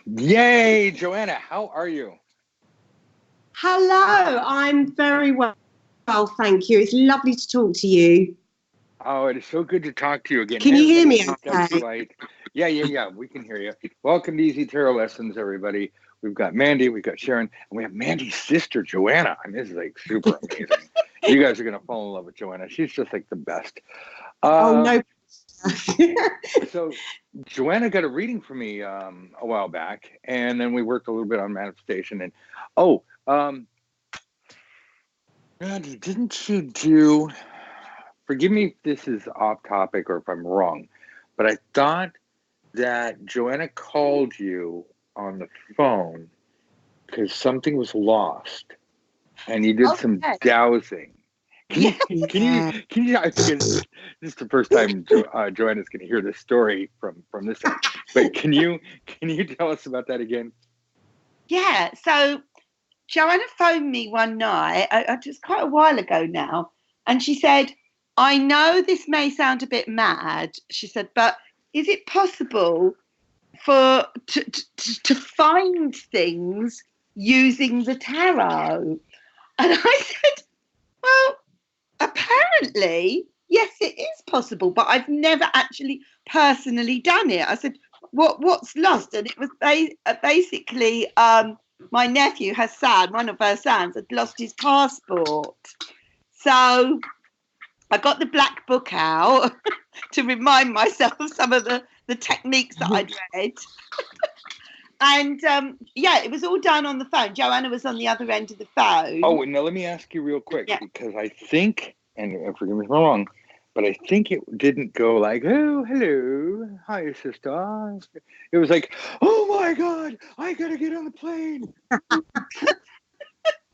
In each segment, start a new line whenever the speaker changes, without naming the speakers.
Yay, Joanna, how are you?
Hello, I'm very well, thank you. It's lovely to talk to you.
Oh, it is so good to talk to you again.
Can
Hey,
you hear
everybody,
me
this is
okay?
White. Yeah, we can hear you. Welcome to Easy Tarot Lessons, everybody. We've got Mandy, we've got Sharon, and we have Mandy's sister, Joanna. I mean, this is like super amazing. You guys are going to fall in love with Joanna. She's just like the best.
Oh, no.
So Joanna got a reading from me a while back, and then we worked a little bit on manifestation. And Mandy, didn't you do? Forgive me if this is off topic or if I'm wrong, but I thought that Joanna called you on the phone because something was lost, and you did some dowsing. Can you? Because this is the first time Joanna's going to hear this story from this end. But can you tell us about that again?
Yeah. So Joanna phoned me one night, just quite a while ago now, and she said, "I know this may sound a bit mad," she said, "but is it possible to find things using the tarot?" And I said, "Well, apparently, yes, it is possible, but I've never actually personally done it." I said, "What's lost?" And it was basically my nephew Hassan, one of her sons, had lost his passport. So I got the black book out to remind myself of some of the techniques that I'd read. And it was all done on the phone. Joanna was on the other end of the phone.
Oh, now let me ask you real quick, because I think, and forgive me if I'm wrong, but I think it didn't go like, "Oh, hello, hi, sister." It was like, "Oh my God, I gotta get on the plane."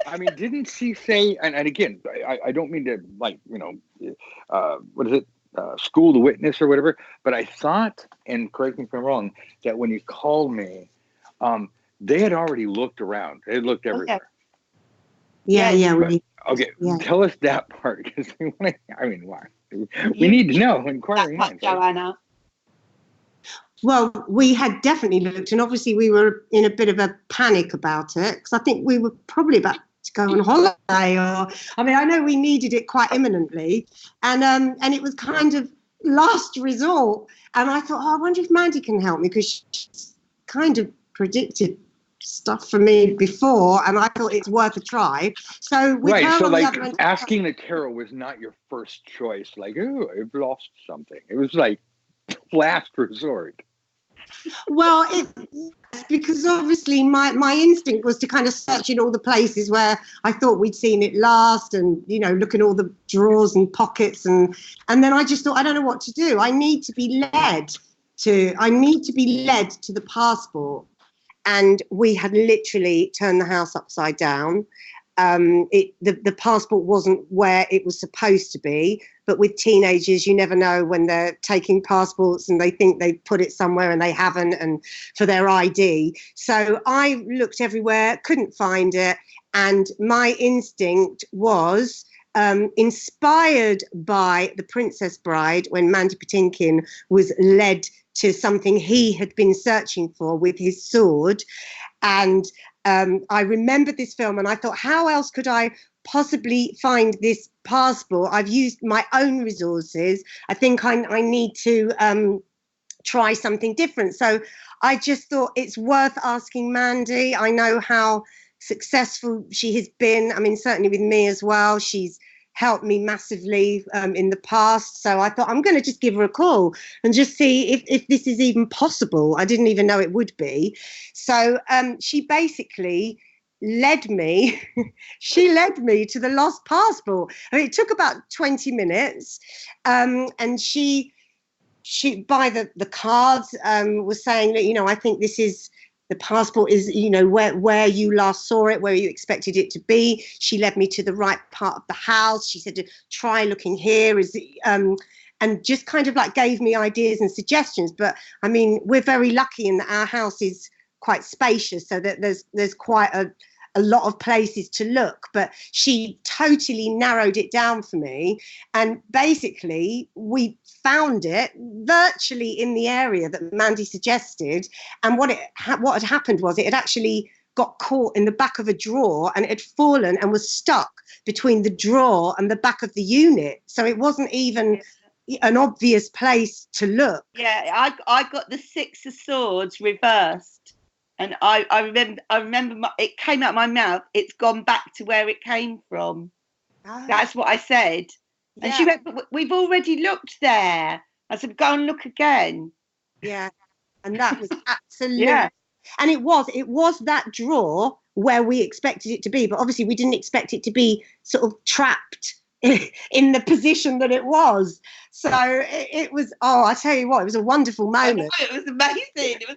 I mean, didn't she say? And again, I don't mean to what is it? School the witness or whatever. But I thought, and correct me if I'm wrong, that when you called me, they had already looked around. They had looked everywhere. Okay, tell us that part, because we want to. I mean, why? We need to know. Inquiring minds,
Joanna.
Well, we had definitely looked, and obviously we were in a bit of a panic about it, because I think we were probably about to go on holiday, I know we needed it quite imminently, and it was kind of last resort. And I thought, I wonder if Mandy can help me, because she's kind of predicted stuff for me before, and I thought it's worth a try. So with her on the other end,
asking the tarot was not your first choice. Like, oh, I've lost something. It was like last resort.
Well, because obviously my instinct was to kind of search in all the places where I thought we'd seen it last, and look in all the drawers and pockets, and then I just thought, I don't know what to do. I need to be led to the passport. And we had literally turned the house upside down. The passport wasn't where it was supposed to be, but with teenagers, you never know when they're taking passports and they think they put it somewhere and they haven't, and for their ID. So I looked everywhere, couldn't find it, and my instinct was, inspired by The Princess Bride, when Mandy Patinkin was led to something he had been searching for with his sword. And I remembered this film, and I thought, how else could I possibly find this passport? I've used my own resources. I think I need to try something different. So I just thought it's worth asking Mandy. I know how successful she has been. I mean, certainly with me as well. She's helped me massively in the past. So I thought, I'm going to just give her a call and just see if this is even possible. I didn't even know it would be. So she basically led me to the lost passport. I mean, it took about 20 minutes, and she by the cards was saying that, I think this is the passport is, where you last saw it, where you expected it to be. She led me to the right part of the house. She said to try looking here, and just kind of like gave me ideas and suggestions. But I mean, we're very lucky in that our house is quite spacious, so that there's quite a a lot of places to look, but she totally narrowed it down for me. And basically, we found it virtually in the area that Mandy suggested. And what had happened was it had actually got caught in the back of a drawer, and it had fallen and was stuck between the drawer and the back of the unit. So it wasn't even an obvious place to look.
Yeah, I got the Six of Swords reversed, and I remember it came out of my mouth. It's gone back to where it came from.
Oh.
That's what I said. And she went, but we've already looked there. I said, go and look again.
Yeah, and that was absolutely. Yeah. And it was that drawer where we expected it to be, but obviously we didn't expect it to be sort of trapped in the position that it was. So it was, I tell you what, it was a wonderful moment.
It was amazing. It
was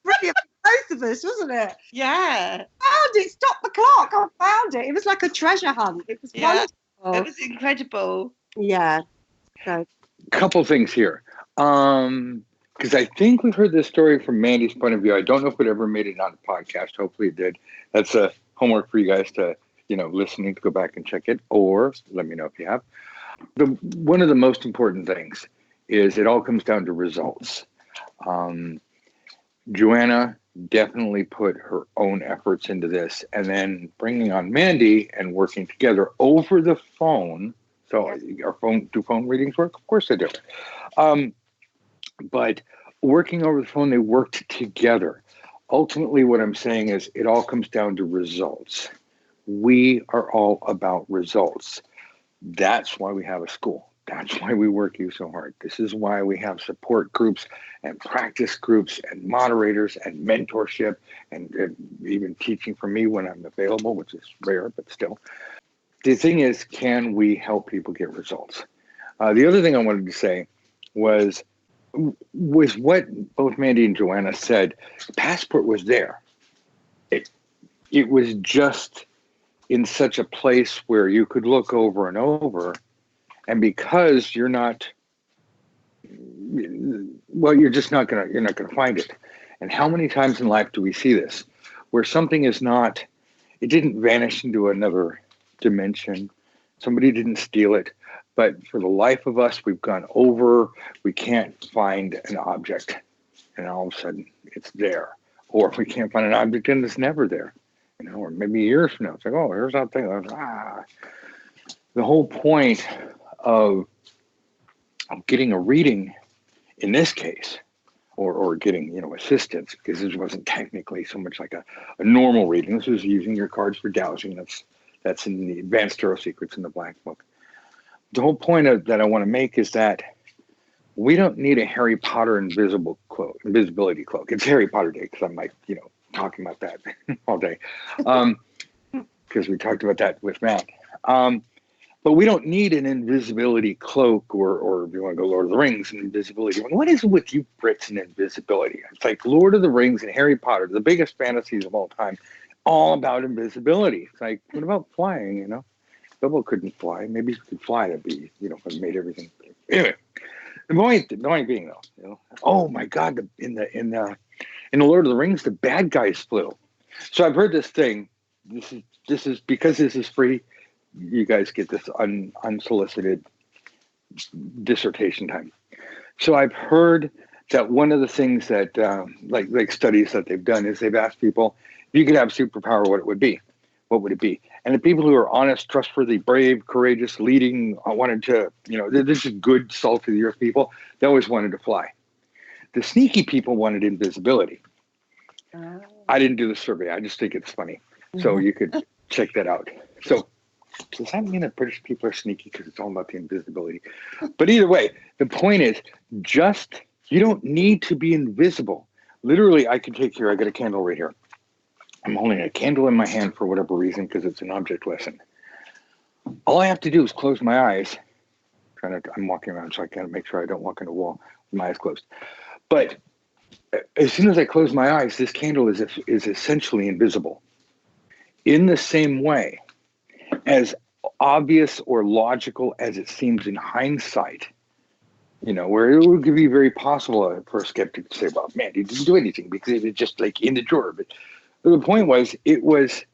brilliant for both of us, wasn't it?
Yeah.
Found it, stopped the clock. I found it. It was like a treasure hunt. It was wonderful.
It was incredible.
Yeah. So.
Couple things here. Because I think we've heard this story from Mandy's point of view. I don't know if it ever made it on the podcast. Hopefully it did. That's a homework for you guys to, listening to go back and check it, or let me know if you have. One of the most important things is it all comes down to results. Joanna definitely put her own efforts into this, and then bringing on Mandy and working together over the phone. So do phone readings work? Of course they do. But working over the phone, they worked together. Ultimately, what I'm saying is it all comes down to results. We are all about results. That's why we have a school. That's why we work you so hard. This is why we have support groups and practice groups and moderators and mentorship and even teaching from me when I'm available, which is rare, but still. The thing is, can we help people get results? The other thing I wanted to say was what both Mandy and Joanna said. The passport was there. It was just in such a place where you could look over and over, and because you're not, you're just not gonna find it. And how many times in life do we see this, where something is not, it didn't vanish into another dimension, somebody didn't steal it, but for the life of us, we've gone over, we can't find an object, and all of a sudden it's there. Or if we can't find an object and it's never there, or maybe years from now, it's like, here's that thing. The whole point of getting a reading in this case, or getting, assistance, because this wasn't technically so much like a normal reading. This was using your cards for dowsing. That's in the Advanced Tarot Secrets in the Black Book. The whole point that I want to make is that we don't need a Harry Potter invisibility cloak. It's Harry Potter Day, because I'm like, talking about that all day, because we talked about that with Matt. But we don't need an invisibility cloak, or if you want to go Lord of the Rings and invisibility. What is it with you Brits and invisibility? It's like Lord of the Rings and Harry Potter, the biggest fantasies of all time, all about invisibility. It's like, what about flying, Bilbo couldn't fly. Maybe he could fly, to be, it made everything. Anyway, the point being though, oh my God, in the Lord of the Rings, the bad guys flew. So I've heard this thing. This is because this is free. You guys get this unsolicited dissertation time. So I've heard that one of the things that, like studies that they've done, is they've asked people, if you could have superpower, what would it be? And the people who are honest, trustworthy, brave, courageous, leading, wanted to, this is good, salt of the earth people, they always wanted to fly. The sneaky people wanted invisibility. I didn't do the survey. I just think it's funny. So you could check that out. So does that mean that British people are sneaky because it's all about the invisibility? But either way, the point is you don't need to be invisible. Literally, I can take here, I got a candle right here. I'm holding a candle in my hand for whatever reason, because it's an object lesson. All I have to do is close my eyes. I'm walking around, so I gotta make sure I don't walk into a wall with my eyes closed. But as soon as I close my eyes, this candle is essentially invisible. In the same way, as obvious or logical as it seems in hindsight, where it would be very possible for a skeptic to say, well, man, he didn't do anything because it was just like in the drawer. But The point was, the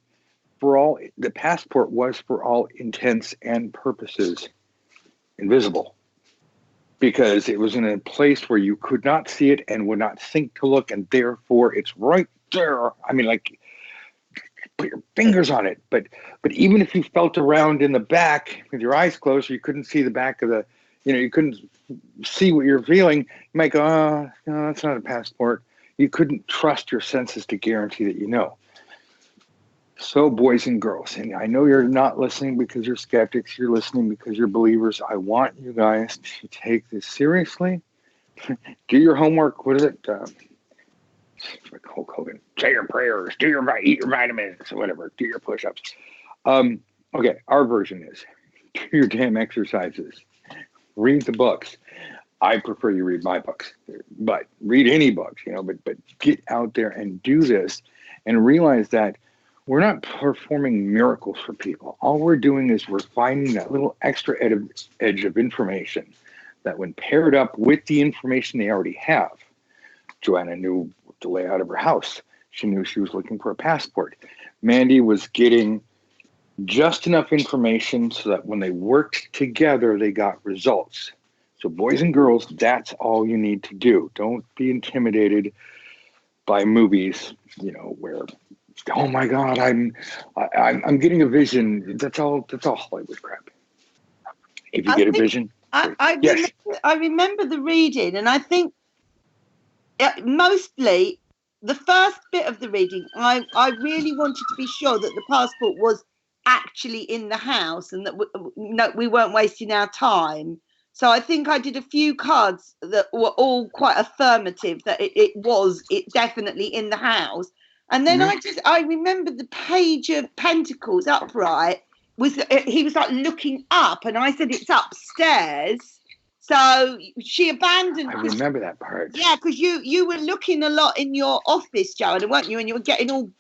passport was for all intents and purposes invisible, because it was in a place where you could not see it and would not think to look, and therefore it's right there. I mean, like, put your fingers on it, but even if you felt around in the back with your eyes closed, you couldn't see the back of the, you couldn't see what you're feeling. You might go, oh, no, that's not a passport. You couldn't trust your senses to guarantee that you know. So, boys and girls, and I know you're not listening because you're skeptics, you're listening because you're believers. I want you guys to take this seriously. Do your homework. What is it? Like Hulk Hogan. Say your prayers. Eat your vitamins. Whatever. Do your push-ups. Okay, our version is do your damn exercises. Read the books. I prefer you read my books, but read any books, but get out there and do this and realize that we're not performing miracles for people. All we're doing is we're finding that little extra edge of information that, when paired up with the information they already have, Joanna knew the layout of her house. She knew she was looking for a passport. Mandy was getting just enough information so that when they worked together, they got results. So, boys and girls, that's all you need to do. Don't be intimidated by movies, where, oh my God, I'm getting a vision. That's all Hollywood crap. If you get a vision,
I remember the reading, and I think mostly the first bit of the reading, I really wanted to be sure that the passport was actually in the house and that we weren't wasting our time. So I think I did a few cards that were all quite affirmative that it's definitely in the house. And then I remember the Page of Pentacles upright he was like looking up, and I said it's upstairs. So she abandoned.
I remember that part.
Yeah, because you were looking a lot in your office, Joanna, weren't you? And you were getting all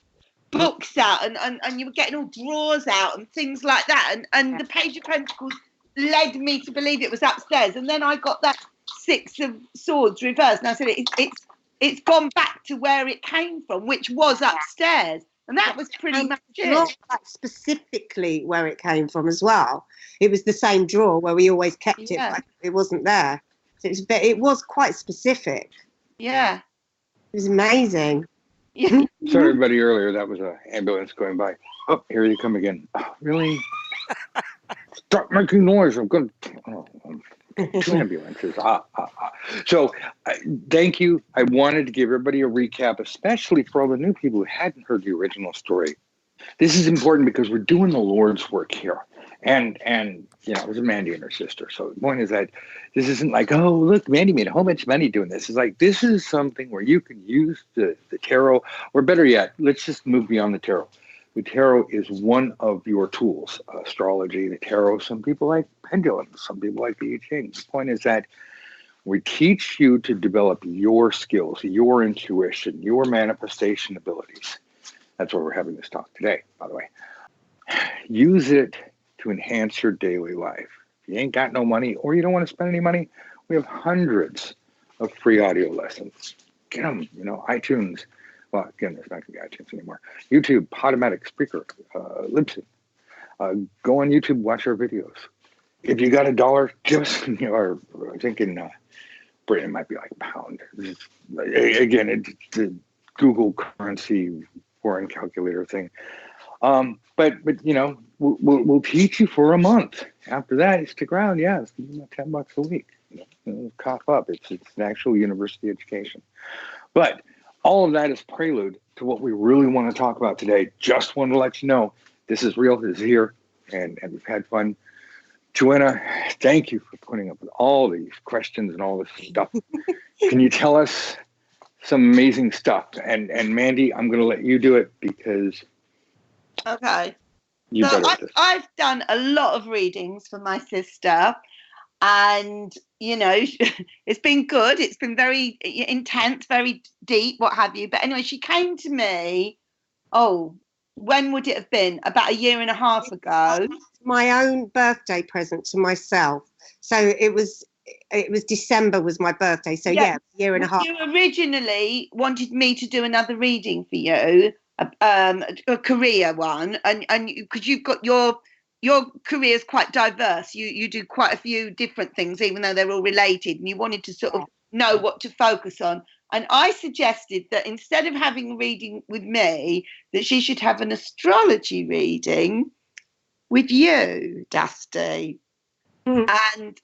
books out and you were getting all drawers out and things like that. And the Page of Pentacles led me to believe it was upstairs. And then I got that Six of Swords reversed, and I said it's gone back to where it came from, which was upstairs. And that was pretty much it.
Not specifically where it came from as well. It was the same drawer where we always kept it, but it wasn't there. So it was quite specific.
Yeah.
It was amazing.
Yeah.
Sorry, everybody, earlier, that was an ambulance going by. Oh, here you come again. Oh, really? Stop making noise. I'm going to... two ambulances. So thank you. I wanted to give everybody a recap, especially for all the new people who hadn't heard the original story. This is important because we're doing the Lord's work here. And it was Mandy and her sister. So the point is that this isn't like, oh, look, Mandy made a whole bunch of money doing this. It's like, this is something where you can use the tarot, or better yet, let's just move beyond the tarot. The tarot is one of your tools. Astrology, the tarot, some people like pendulums, some people like the I Ching. The point is that we teach you to develop your skills, your intuition, your manifestation abilities. That's why we're having this talk today, by the way. Use it to enhance your daily life. If you ain't got no money or you don't want to spend any money, we have hundreds of free audio lessons. Get them, iTunes. Well, again, there's not going to be iTunes anymore. YouTube, Podomatic, Spreaker, Libsyn. Go on YouTube, watch our videos. If you got $1, give us, or I think in Britain it might be like pound. Again, it's the Google currency foreign calculator thing. But we'll teach you for a month. After that, it's stick around. Yeah, it's $10 a week. Cough up. It's an actual university education. But all of that is prelude to what we really want to talk about today. Just want to let you know this is real, this is here, and we've had fun. Joanna, thank you for putting up with all these questions and all this stuff. Can you tell us some amazing stuff? And Mandy, I'm going to let you do it because
okay.
You're better at this.
I've done a lot of readings for my sister. And, it's been good. It's been very intense, very deep, what have you. But anyway, she came to me, when would it have been? About a year and a half ago.
My own birthday present to myself. So it was December was my birthday. So a year and a half.
You originally wanted me to do another reading for you. a career one, and because you've got your career is quite diverse. You do quite a few different things, even though they're all related, and you wanted to sort of know what to focus on. And I suggested that instead of having a reading with me, that she should have an astrology reading with you, Dusty. And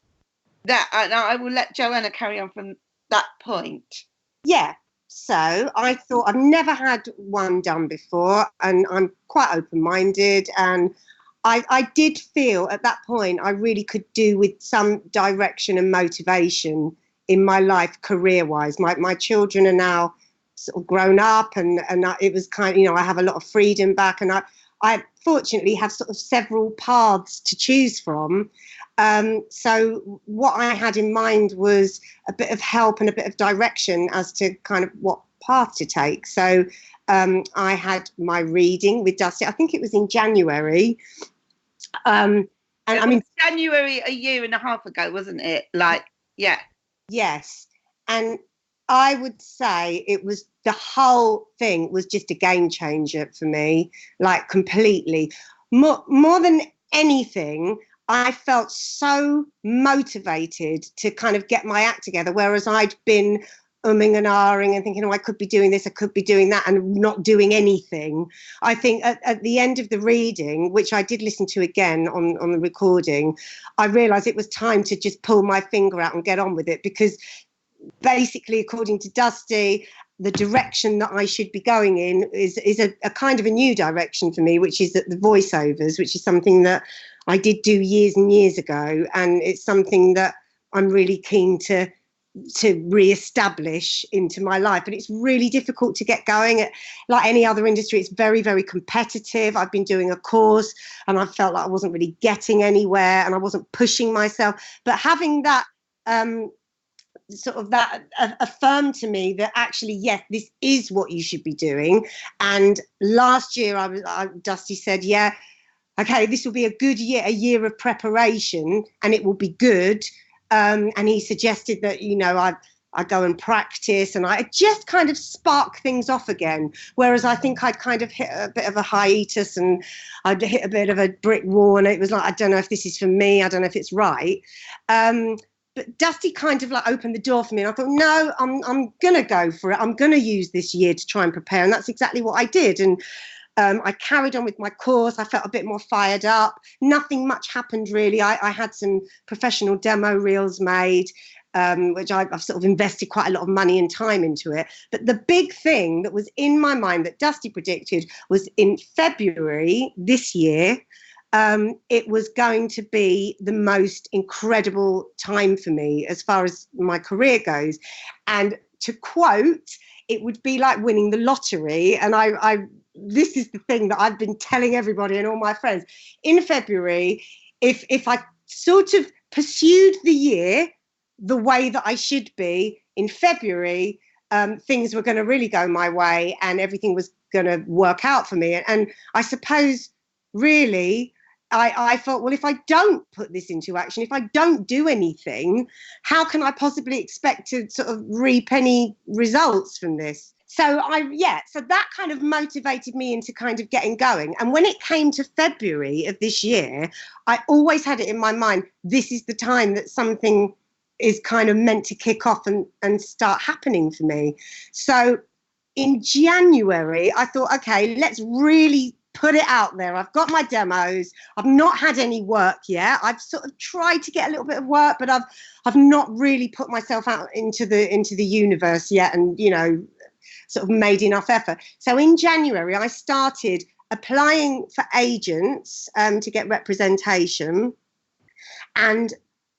I will let Joanna carry on from that point.
Yeah. So I thought, I've never had one done before, and I'm quite open-minded, and I did feel at that point I really could do with some direction and motivation in my life career-wise. My children are now sort of grown up, and it was kind of, I have a lot of freedom back, and I fortunately have sort of several paths to choose from. So what I had in mind was a bit of help and a bit of direction as to kind of what path to take. So I had my reading with Dusty. I think it was in January. And I mean,
January a year and a half ago, wasn't it? Yeah.
Yes. And I would say the whole thing was just a game changer for me, like completely. More than anything, I felt so motivated to kind of get my act together, whereas I'd been umming and ahhing and thinking, I could be doing this, I could be doing that, and not doing anything. I think at the end of the reading, which I did listen to again on the recording, I realised it was time to just pull my finger out and get on with it, because basically, according to Dusty, the direction that I should be going in is a kind of a new direction for me, which is the voiceovers, which is something that I did do years and years ago, and it's something that I'm really keen to re-establish into my life. But it's really difficult to get going. Like any other industry, it's very, very competitive. I've been doing a course and I felt like I wasn't really getting anywhere and I wasn't pushing myself. But having that sort of that affirmed to me that actually, yes, this is what you should be doing. And last year, Dusty said, yeah, okay, this will be a good year, a year of preparation, and it will be good. And he suggested that, I go and practice, and I just kind of spark things off again. Whereas I think I'd kind of hit a bit of a hiatus, and I'd hit a bit of a brick wall, and it was like, I don't know if this is for me. I don't know if it's right. But Dusty kind of like opened the door for me, and I thought, no, I'm going to go for it. I'm going to use this year to try and prepare. And that's exactly what I did. And I carried on with my course. I felt a bit more fired up. Nothing much happened, really. I had some professional demo reels made, which I've sort of invested quite a lot of money and time into it. But the big thing that was in my mind that Dusty predicted was in February this year, it was going to be the most incredible time for me as far as my career goes. And to quote, it would be like winning the lottery. And this is the thing that I've been telling everybody and all my friends. In February, if I sort of pursued the year the way that I should be, in February, things were going to really go my way and everything was going to work out for me. And I suppose, really, I thought, well, if I don't put this into action, if I don't do anything, how can I possibly expect to sort of reap any results from this? So that kind of motivated me into kind of getting going. And when it came to February of this year, I always had it in my mind, this is the time that something is kind of meant to kick off and start happening for me. So in January, I thought, okay, let's really put it out there. I've got my demos. I've not had any work yet. I've sort of tried to get a little bit of work, but I've not really put myself out into the universe yet, and sort of made enough effort. So in January, I started applying for agents to get representation, and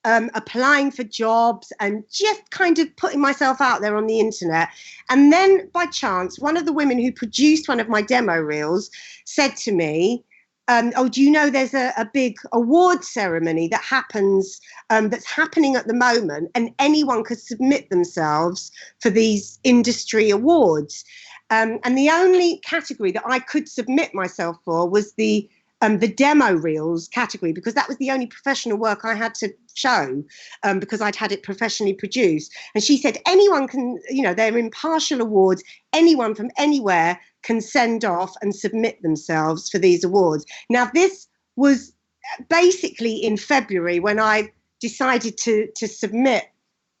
applying for jobs, and just kind of putting myself out there on the internet. And then by chance, one of the women who produced one of my demo reels said to me, do you know there's a big award ceremony that happens, that's happening at the moment, and anyone could submit themselves for these industry awards. And the only category that I could submit myself for was the demo reels category, because that was the only professional work I had to show, because I'd had it professionally produced. And she said, anyone can, they're impartial awards, anyone from anywhere can send off and submit themselves for these awards. Now, this was basically in February when I decided to submit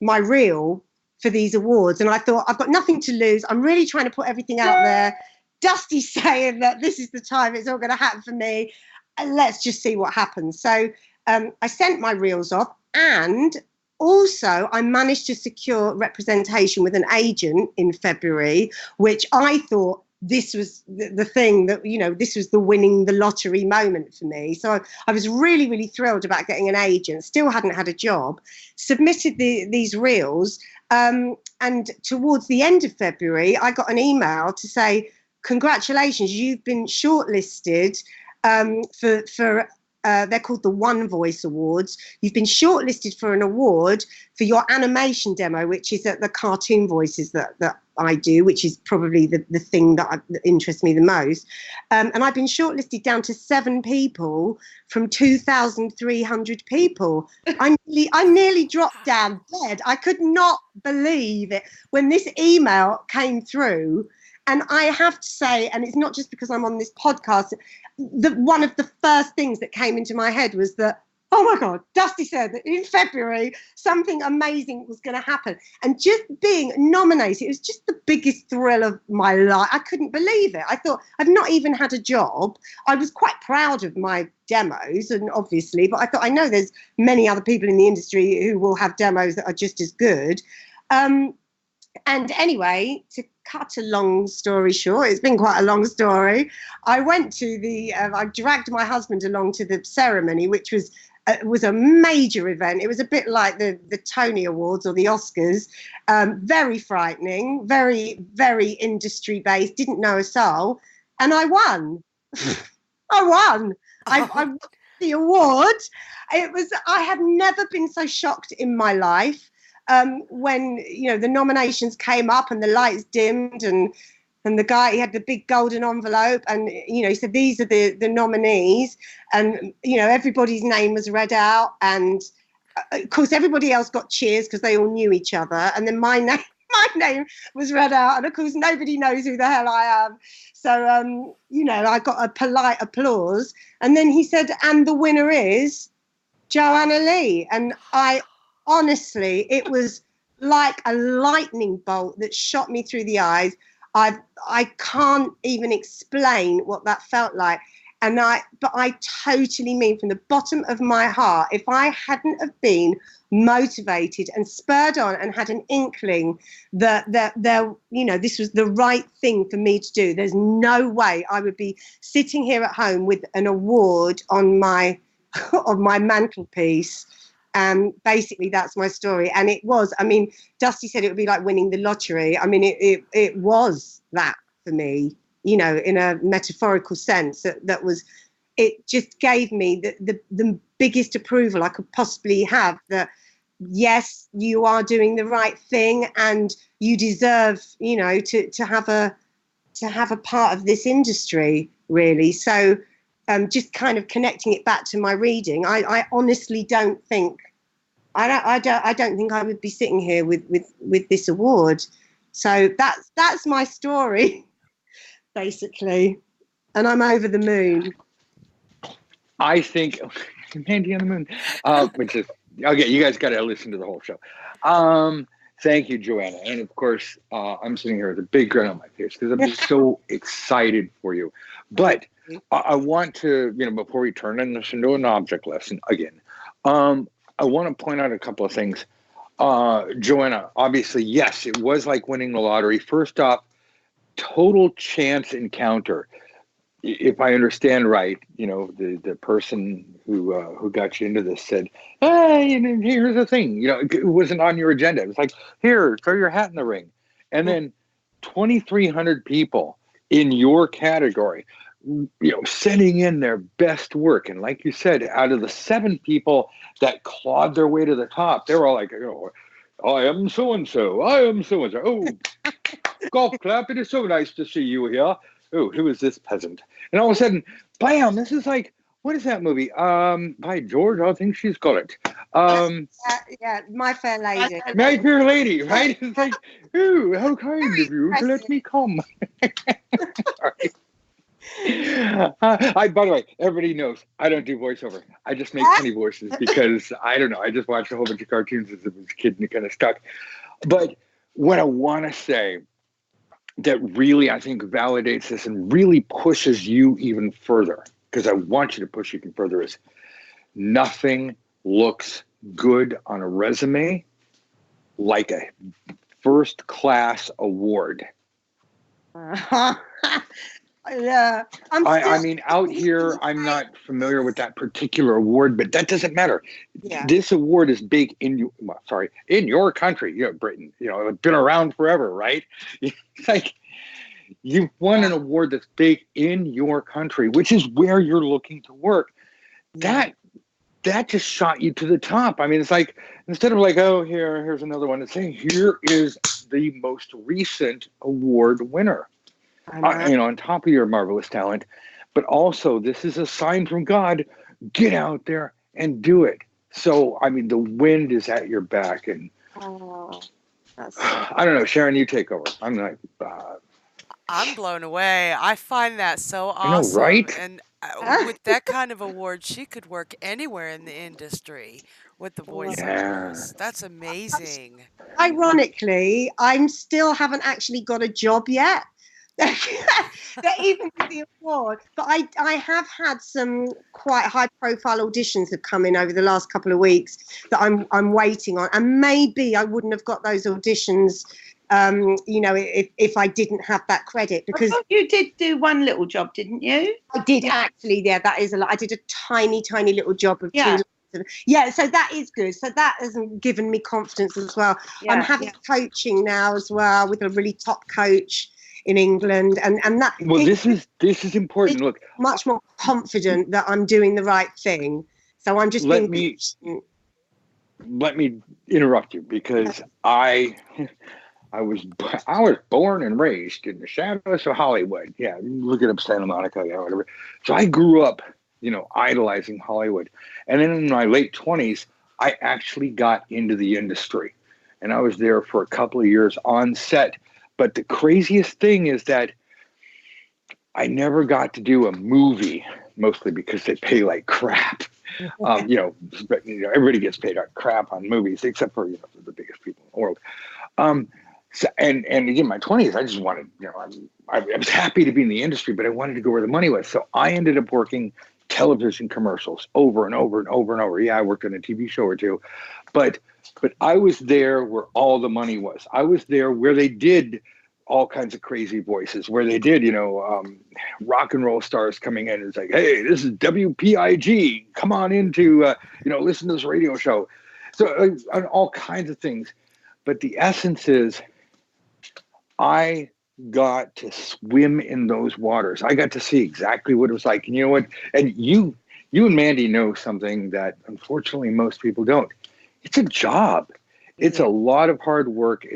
my reel for these awards. And I thought, I've got nothing to lose. I'm really trying to put everything out there. Dusty's saying that this is the time it's all going to happen for me. And let's just see what happens. So I sent my reels off, and also I managed to secure representation with an agent in February, which I thought this was the thing that, you know, this was the winning the lottery moment for me. So I was really, really thrilled about getting an agent. Still hadn't had a job. Submitted these reels. And towards the end of February, I got an email to say, congratulations, you've been shortlisted for they're called the One Voice Awards. You've been shortlisted for an award for your animation demo, which is the cartoon voices that I do, which is probably the thing that interests me the most. And I've been shortlisted down to 7 people from 2,300 people. I nearly dropped down dead. I could not believe it when this email came through. And I have to say, and it's not just because I'm on this podcast, one of the first things that came into my head was that, oh my God, Dusty said that in February something amazing was going to happen. And just being nominated, it was just the biggest thrill of my life. I couldn't believe it. I thought, I've not even had a job. I was quite proud of my demos, and obviously, but I thought, I know there's many other people in the industry who will have demos that are just as good. And anyway, to cut a long story short, it's been quite a long story. I went to I dragged my husband along to the ceremony, which was a major event. It was a bit like the Tony Awards or the Oscars. Very frightening, very, very industry based, didn't know a soul. And I won. I won. I won the award. I have never been so shocked in my life. When, you know, the nominations came up and the lights dimmed and the guy, he had the big golden envelope and, you know, he said, these are the nominees. And, you know, everybody's name was read out. And, of course, everybody else got cheers because they all knew each other. And then my name was read out. And, of course, nobody knows who the hell I am. So, you know, I got a polite applause. And then he said, and the winner is Joanna Lee. And honestly, it was like a lightning bolt that shot me through the eyes. I can't even explain what that felt like. But I totally mean from the bottom of my heart, if I hadn't have been motivated and spurred on and had an inkling that there, you know, this was the right thing for me to do, there's no way I would be sitting here at home with an award on my mantelpiece. Basically, that's my story. And it was, I mean, Dusty said it would be like winning the lottery. I mean, it was that for me, you know, in a metaphorical sense. That was, it just gave me the biggest approval I could possibly have, that, yes, you are doing the right thing and you deserve, you know, to have a part of this industry, really. So just kind of connecting it back to my reading, I honestly don't think I don't think I would be sitting here with this award. So that's my story, basically, and I'm over the moon.
I think Mandy on the moon, which is okay. You guys got to listen to the whole show. Thank you, Joanna, and of course, I'm sitting here with a big grin on my face because I'm so excited for you. But I want to, you know, before we turn this into an object lesson again, I want to point out a couple of things. Joanna, obviously, yes, it was like winning the lottery. First off, total chance encounter. If I understand right, you know, the person who got you into this said, hey, here's the thing. You know, it wasn't on your agenda. It was like, here, throw your hat in the ring. And then 2,300 people in your category, you know, sending in their best work. And like you said, out of the 7 people that clawed their way to the top, they were all like, oh, I am so-and-so. I am so-and-so. Oh, golf clap. It is so nice to see you here. Oh, who is this peasant? And all of a sudden, bam, this is like, what is that movie? By George, I think she's got it.
Yeah, My Fair Lady.
My Fair Lady, right? It's like, ooh, how kind of you to let me come. By the way, everybody knows I don't do voiceover. I just make funny voices because I don't know. I just watched a whole bunch of cartoons as I was a kid and it kind of stuck. But what I want to say that really I think validates this and really pushes you even further, because I want you to push even further, is nothing looks good on a resume like a first class award.
Yeah,
I mean, out here, I'm not familiar with that particular award, but that doesn't matter.
Yeah.
This award is big in you. Well, sorry, in your country, Britain. It's been around forever, right? It's like you've won an award that's big in your country, which is where you're looking to work. That just shot you to the top. I mean, it's like instead of like, oh, here's another one. It's saying here is the most recent award winner. On top of your marvelous talent, but also this is a sign from God. Get out there and do it. So, I mean, the wind is at your back, and I don't know, Sharon, you take over. I'm like,
I'm blown away. I find that so
I know,
awesome.
right?
And with that kind of award, she could work anywhere in the industry with the voiceovers. That's amazing.
Ironically, I still haven't actually got a job yet. That even with the award, but I have had some quite high profile auditions have come in over the last couple of weeks that I'm waiting on, and maybe I wouldn't have got those auditions if I didn't have that credit, because
you did do one little job, didn't you?
I did actually. Yeah, that is a lot. I did a tiny little job of 2 lines. Yeah, so that is good. So that has given me confidence as well. I'm having coaching now as well with a really top coach in England, and that.
Well, this is important. Look,
much more confident that I'm doing the right thing. So I'm just
let me interrupt you, because I was born and raised in the shadows of Hollywood. Yeah, look it up, Santa Monica, whatever. So I grew up, idolizing Hollywood, and then in my late 20s, I actually got into the industry, and I was there for a couple of years on set. But the craziest thing is that I never got to do a movie, mostly because they pay like crap. Everybody gets paid like crap on movies, except for the biggest people in the world. So, and again, in my 20s, I just wanted, I was happy to be in the industry, but I wanted to go where the money was. So I ended up working television commercials over and over and over and over. Yeah, I worked on a TV show or two, but I was there where all the money was. I was there where they did all kinds of crazy voices, where they did, rock and roll stars coming in. It's like, hey, this is WPIG. Come on into, listen to this radio show. So on all kinds of things. But the essence is I got to swim in those waters. I got to see exactly what it was like. And you know what? And you and Mandy know something that unfortunately most people don't. It's a job. It's a lot of hard work.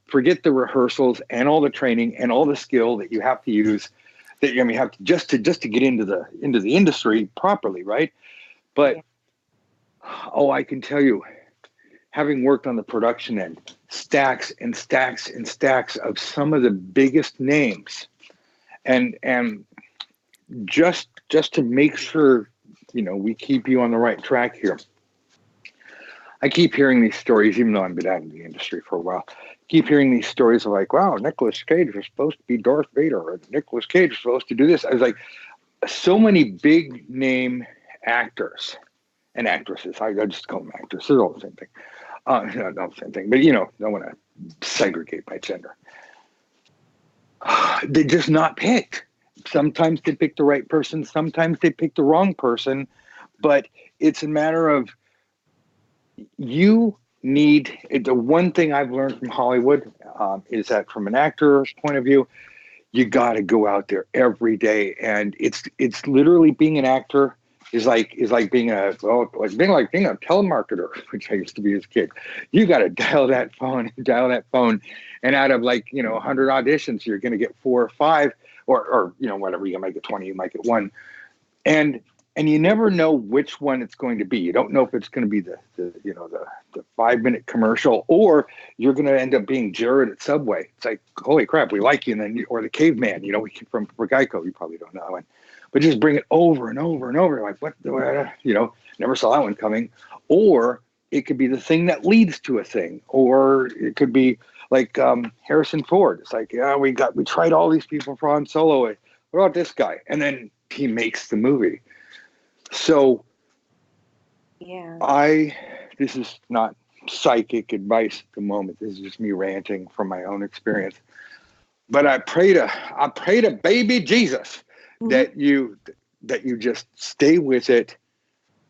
Forget the rehearsals and all the training and all the skill that you have to use, that you have to just to get into the industry properly, right? But I can tell you, having worked on the production end, stacks and stacks and stacks of some of the biggest names, and just to make sure we keep you on the right track here. I keep hearing these stories, even though I've been out in the industry for a while. Keep hearing these stories of like, wow, Nicolas Cage was supposed to be Darth Vader, or Nicolas Cage was supposed to do this. I was like, so many big name actors and actresses. I just call them actors. They're all the same thing. Not the same thing, but don't want to segregate by gender. They're just not picked. Sometimes they pick the right person. Sometimes they pick the wrong person. But it's a matter of, the one thing I've learned from Hollywood is that from an actor's point of view, you got to go out there every day, and it's literally being an actor is like being a telemarketer, which I used to be as a kid. You got to dial that phone, and out of 100 auditions, you're going to get 4 or 5, or whatever. You might get 20, you might get 1, and and you never know which one it's going to be. You don't know if it's going to be the 5-minute commercial, or you're going to end up being Jared at Subway. It's like, holy crap, we like you, and then or the caveman, from Geico. You probably don't know it, but just bring it over and over and over. Like, what? Never saw that one coming. Or it could be the thing that leads to a thing, or it could be like Harrison Ford. It's like, yeah, we tried all these people for Han Solo. What about this guy? And then he makes the movie. So this is not psychic advice at the moment. This is just me ranting from my own experience. But I pray to baby Jesus that you just stay with it,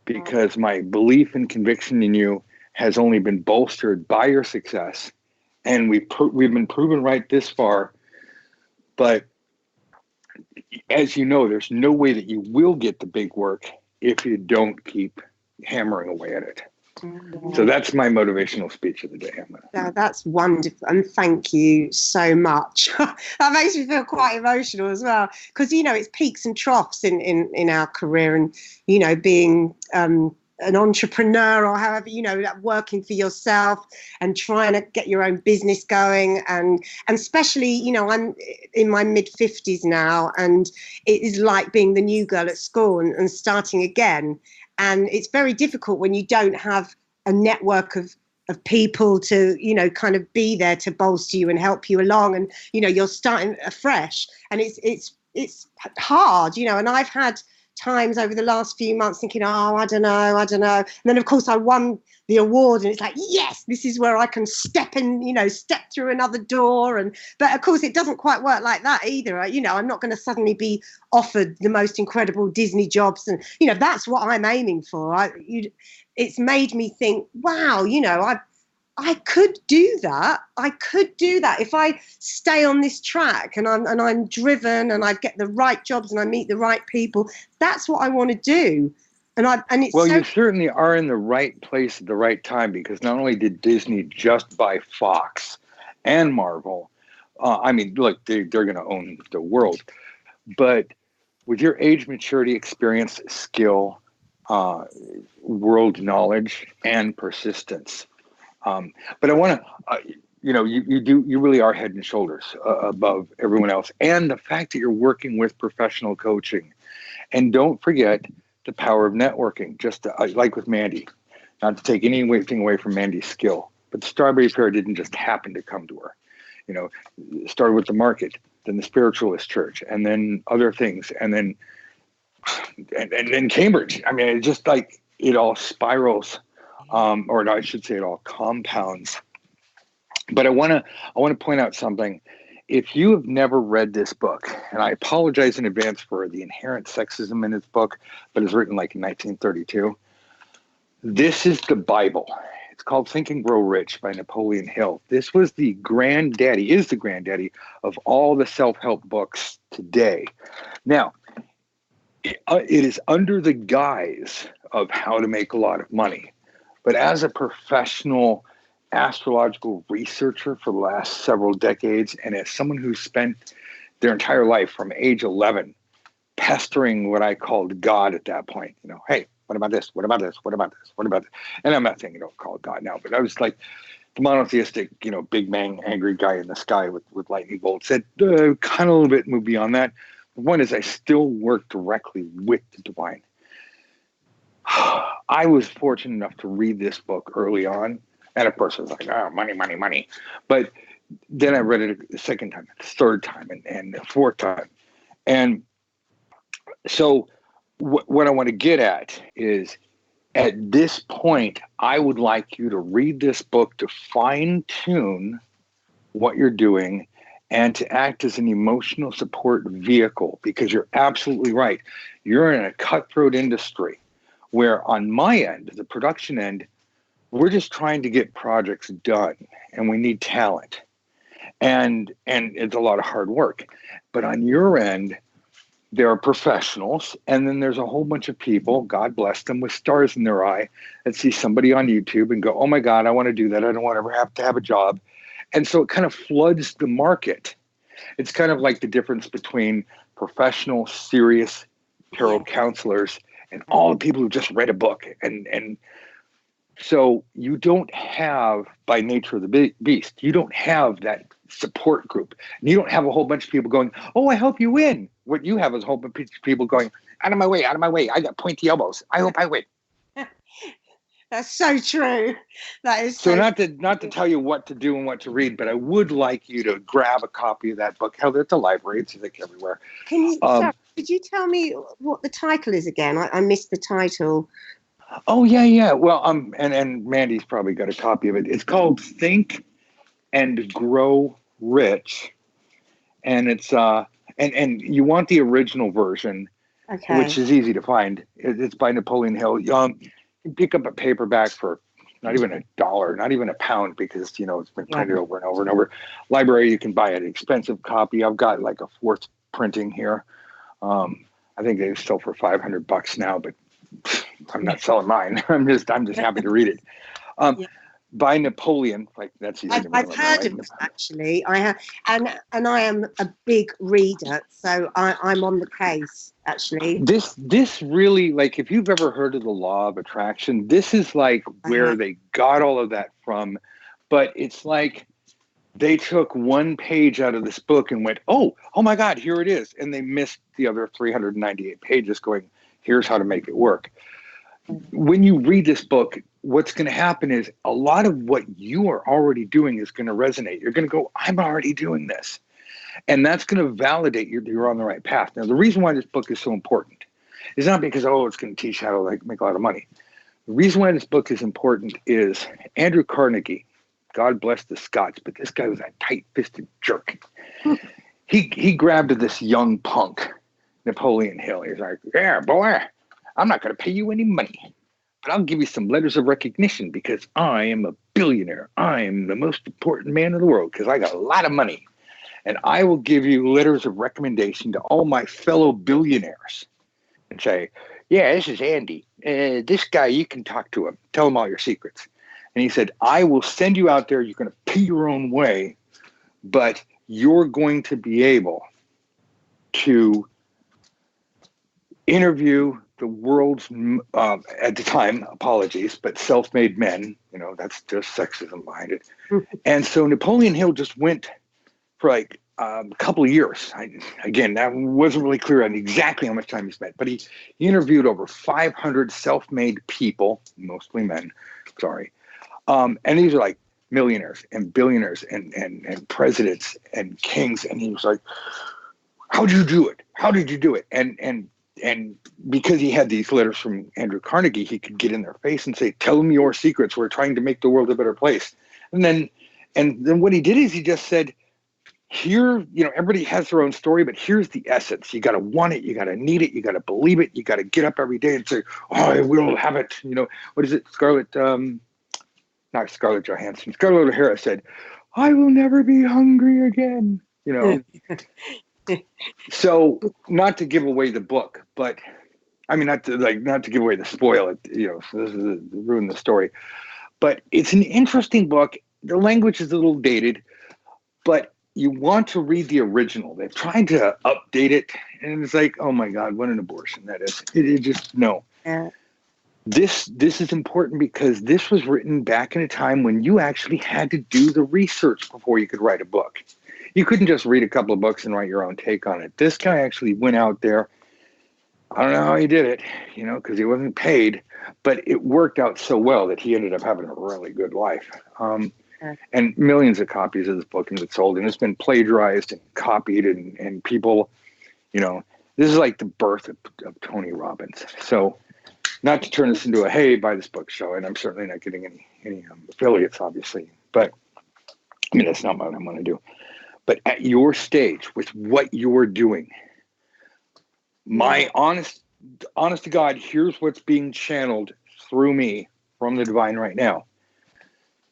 because my belief and conviction in you has only been bolstered by your success. And we've been proven right this far. But as you know, there's no way that you will get the big work if you don't keep hammering away at it. So that's my motivational speech of the day.
That's wonderful, and thank you so much. That makes me feel quite emotional as well, because it's peaks and troughs in our career, and being an entrepreneur, or however, working for yourself and trying to get your own business going, and especially I'm in my mid-50s now, and it is like being the new girl at school and starting again. And it's very difficult when you don't have a network of people to, kind of be there to bolster you and help you along. And, you're starting afresh, and it's hard, and I've had times over the last few months thinking, oh, I don't know. And then, of course, I won the award, and it's like, yes, this is where I can step through another door. But of course, it doesn't quite work like that either. I'm not going to suddenly be offered the most incredible Disney jobs, and that's what I'm aiming for. It's made me think, wow, I could do that. I could do that if I stay on this track, and I'm driven, and I get the right jobs, and I meet the right people. That's what I want to do.
You certainly are in the right place at the right time, because not only did Disney just buy Fox and Marvel, look, they're going to own the world, but with your age, maturity, experience, skill, world knowledge, and persistence. But I want to, you really are head and shoulders above everyone else. And the fact that you're working with professional coaching, and don't forget the power of networking, just like with Mandy, not to take anything away from Mandy's skill, but the Strawberry Fair didn't just happen to come to her. Started with the market, then the Spiritualist Church, and then other things, and then Cambridge. It's just like it all spirals, or I should say it all compounds. But I want to point out something. If you have never read this book, and I apologize in advance for the inherent sexism in this book, but it's written like in 1932. This is the Bible. It's called Think and Grow Rich by Napoleon Hill. This was the granddaddy of all the self-help books today. Now, it is under the guise of how to make a lot of money. But as a professional astrological researcher for the last several decades, and as someone who's spent their entire life from age 11 pestering what I called God at that point, hey, what about this? What about this? What about this? What about this? And I'm not saying you don't call it God now, but I was like the monotheistic, big bang, angry guy in the sky with lightning bolts. That kind of a little bit moved beyond that. One is I still work directly with the divine. I was fortunate enough to read this book early on. And of course, I was like, oh, money, money, money. But then I read it the second time, the third time, and the fourth time. And so what I want to get at is, at this point, I would like you to read this book to fine-tune what you're doing and to act as an emotional support vehicle, because you're absolutely right. You're in a cutthroat industry where on my end, the production end, we're just trying to get projects done, and we need talent. And it's a lot of hard work. But on your end, there are professionals, and then there's a whole bunch of people, God bless them, with stars in their eye, that see somebody on YouTube and go, oh my God, I want to do that. I don't want to ever have to have a job. And so it kind of floods the market. It's kind of like the difference between professional, serious tarot counselors and all the people who just read a book. And so you don't have, by nature of the beast, you don't have that support group. And you don't have a whole bunch of people going, oh, I hope you win. What you have is a whole bunch of people going, out of my way, out of my way. I got pointy elbows. I hope I win.
That's so true. That is
so not to tell you what to do and what to read, but I would like you to grab a copy of that book. Hell, at the library. It's like everywhere.
Sorry, could you tell me what the title is again? I missed the title.
Oh, yeah. Well, and Mandy's probably got a copy of it. It's called Think and Grow Rich. And it's and you want the original version,
Okay.
which is easy to find. It's by Napoleon Hill. You can pick up a paperback for not even $1, not even £1, because it's been printed over and over and over. Library, you can buy an expensive copy. I've got like a 4th printing here. I think they sell for $500 now, but I'm not selling mine. I'm just happy to read it. By Napoleon, like that's easy to remember.
I've heard of it, actually. I have, and I am a big reader, so I'm on the case, actually.
This really, like, if you've ever heard of the law of attraction, this is like where they got all of that from. But it's like they took one page out of this book and went, oh my God, here it is. And they missed the other 398 pages going, here's how to make it work. When you read this book, what's going to happen is a lot of what you are already doing is going to resonate. You're going to go, I'm already doing this. And that's going to validate you're on the right path. Now, the reason why this book is so important is not because, it's going to teach you how to make a lot of money. The reason why this book is important is Andrew Carnegie, God bless the Scots, but this guy was a tight-fisted jerk. He grabbed this young punk, Napoleon Hill. He's like, yeah, boy, I'm not going to pay you any money, but I'll give you some letters of recognition because I am a billionaire. I am the most important man in the world because I got a lot of money. And I will give you letters of recommendation to all my fellow billionaires and say, yeah, this is Andy. This guy, you can talk to him. Tell him all your secrets. And he said, I will send you out there. You're going to pay your own way, but you're going to be able to interview the world's, at the time, apologies, but self-made men. That's just sexism behind it. And so Napoleon Hill just went for like a couple of years. Again, that wasn't really clear on exactly how much time he spent, but he interviewed over 500 self-made people, mostly men, sorry. And these are like millionaires and billionaires and presidents and kings. And he was like, how did you do it? How did you do it? And because he had these letters from Andrew Carnegie, he could get in their face and say, tell them your secrets. We're trying to make the world a better place. And then what he did is he just said, here, everybody has their own story, but here's the essence. You got to want it. You got to need it. You got to believe it. You got to get up every day and say, I will have it. What is it? Not Scarlett Johansson. Scarlett O'Hara said, I will never be hungry again. So not to give away the book, but I mean, not to give away the spoil it, so this is ruin the story, but it's an interesting book. The language is a little dated, but you want to read the original. They've tried to update it, and it's like, oh my God, what an abortion that is. It just, no.
Yeah.
This is important because this was written back in a time when you actually had to do the research before you could write a book. You couldn't just read a couple of books and write your own take on it. This guy actually went out there. I don't know how he did it, because he wasn't paid, but it worked out so well that he ended up having a really good life. And millions of copies of this book have been sold, and it's been plagiarized and copied, and people, this is like the birth of Tony Robbins. So not to turn this into a, hey, buy this book show, and I'm certainly not getting any affiliates, obviously, but I mean, that's not what I'm going to do. But at your stage, with what you're doing, my honest to God, here's what's being channeled through me from the divine right now.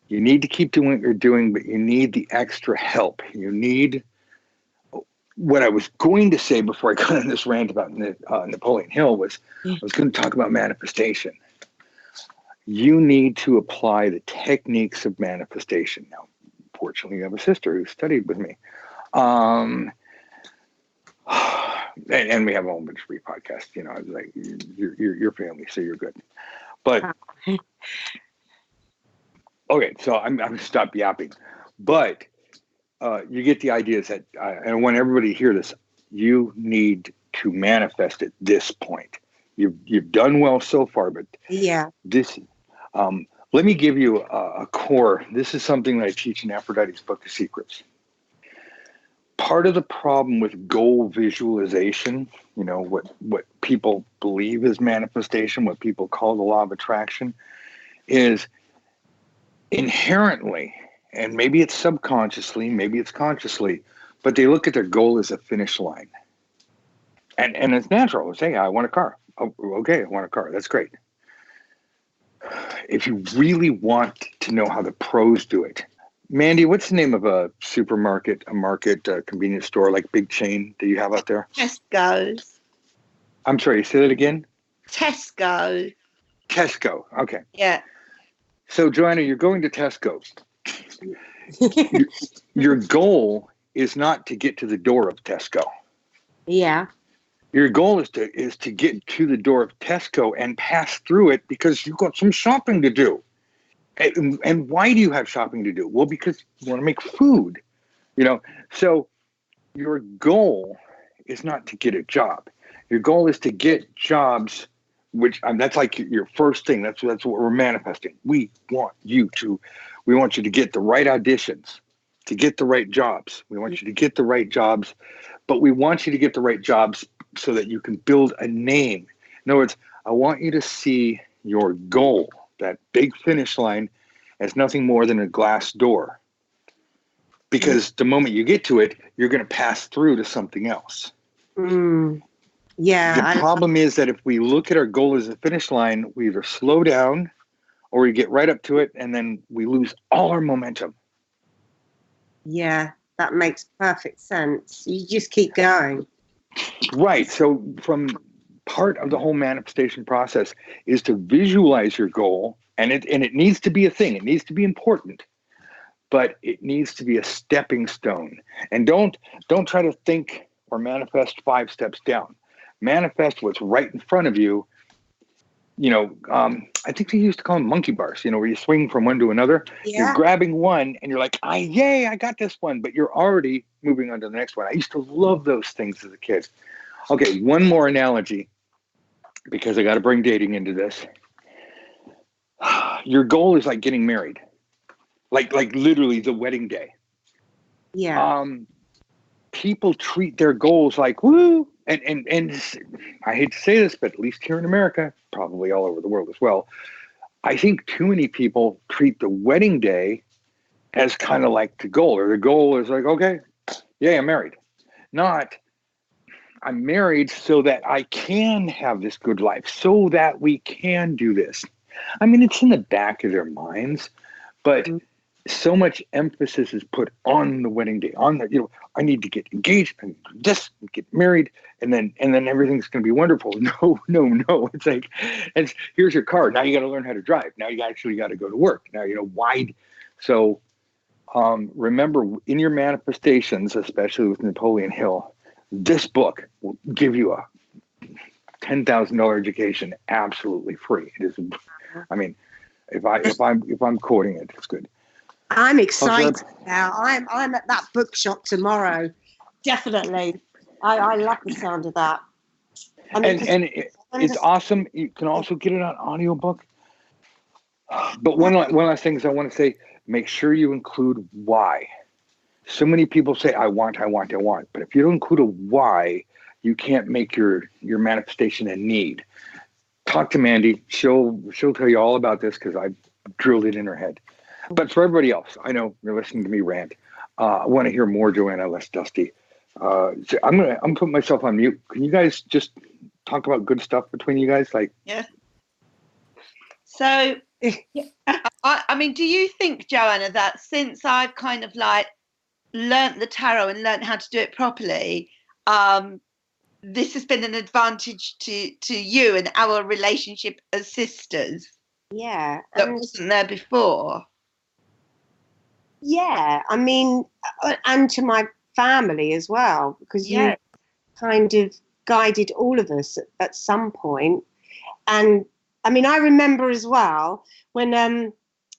You need to keep doing what you're doing, but you need the extra help. You need what I was going to say before I got on this rant about Napoleon Hill was I was going to talk about manifestation. You need to apply the techniques of manifestation. Now, fortunately, I have a sister who studied with me. and we have a whole bunch of free podcasts. You know, like your family, so you're good. But okay, so I'm gonna stop yapping. But you get the idea is that, and I want everybody to hear this. You need to manifest at this point. You've done well so far, but
Yeah.
this. Let me give you a core. This is something that I teach in Aphrodite's Book of Secrets. Part of the problem with goal visualization, you know, what people believe is manifestation, what people call the law of attraction, is inherently, and maybe it's subconsciously, maybe it's consciously, but they look at their goal as a finish line. And it's natural. It's, hey, I want a car. Oh, okay, I want a car. That's great. If you really want to know how the pros do it, Mandy, what's the name of a supermarket, a convenience store, like big chain that you have out there?
Tesco's.
I'm sorry, say that again?
Tesco.
Tesco. Okay.
Yeah.
So, Joanna, you're going to Tesco. Your goal is not to get to the door of Tesco.
Yeah.
Your goal is to get to the door of Tesco and pass through it because you've got some shopping to do. And why do you have shopping to do? Well, because you want to make food, you know. So your goal is not to get a job. Your goal is to get jobs, which that's like your first thing. That's what we're manifesting. We want you to get the right auditions, to get the right jobs. We want you to get the right jobs, but we want you to get the right jobs so that you can build a name. In other words, I want you to see your goal, that big finish line, as nothing more than a glass door. Because the moment you get to it, you're going to pass through to something else.
Yeah.
The problem is that if we look at our goal as a finish line, we either slow down or we get right up to it and then we lose all our momentum.
Yeah, that makes perfect sense. You just keep going.
Right. So from part of the whole manifestation process is to visualize your goal, and it needs to be a thing. It needs to be important, but it needs to be a stepping stone. And don't try to think or manifest 5 steps down. Manifest what's right in front of you. You know, I think they used to call them monkey bars, you know, where you swing from one to another.
Yeah.
You're grabbing one and you're like, yay, I got this one, but you're already moving on to the next one. I used to love those things as a kid. Okay, one more analogy, because I got to bring dating into this. Your goal is like getting married, like literally the wedding day.
Yeah.
People treat their goals like woo, and I hate to say this, but at least here in America, probably all over the world as well, I think too many people treat the wedding day as kind of like the goal, or the goal is like, okay, yeah, I'm married. Not, I'm married so that I can have this good life, so that we can do this. I mean, it's in the back of their minds, but so much emphasis is put on the wedding day, on the, you know, I need to get engaged and just get married, and then everything's going to be wonderful. No. It's like, here's your car. Now you got to learn how to drive. Now you actually got to go to work. Now, you know, why? So remember, in your manifestations, especially with Napoleon Hill, this book will give you a $10,000 education absolutely free. It is, I mean, if I'm quoting it, it's good.
I'm excited now. I'm at that bookshop tomorrow. Definitely. I love the sound of that. I mean,
it's awesome. You can also get it on audiobook. But one last thing is I want to say, make sure you include why. So many people say, I want. But if you don't include a why, you can't make your manifestation a need. Talk to Mandy. She'll tell you all about this because I've drilled it in her head. But for everybody else, I know you're listening to me rant. I want to hear more Joanna, less Dusty. So I'm putting myself on mute. Can you guys just talk about good stuff between you guys? Like,
yeah. So, I mean, do you think, Joanna, that since I've kind of like learnt the tarot and learnt how to do it properly, this has been an advantage to you and our relationship as sisters?
Yeah.
That wasn't there before.
Yeah, I mean, and to my family as well, because you kind of guided all of us at some point. And I mean, I remember as well when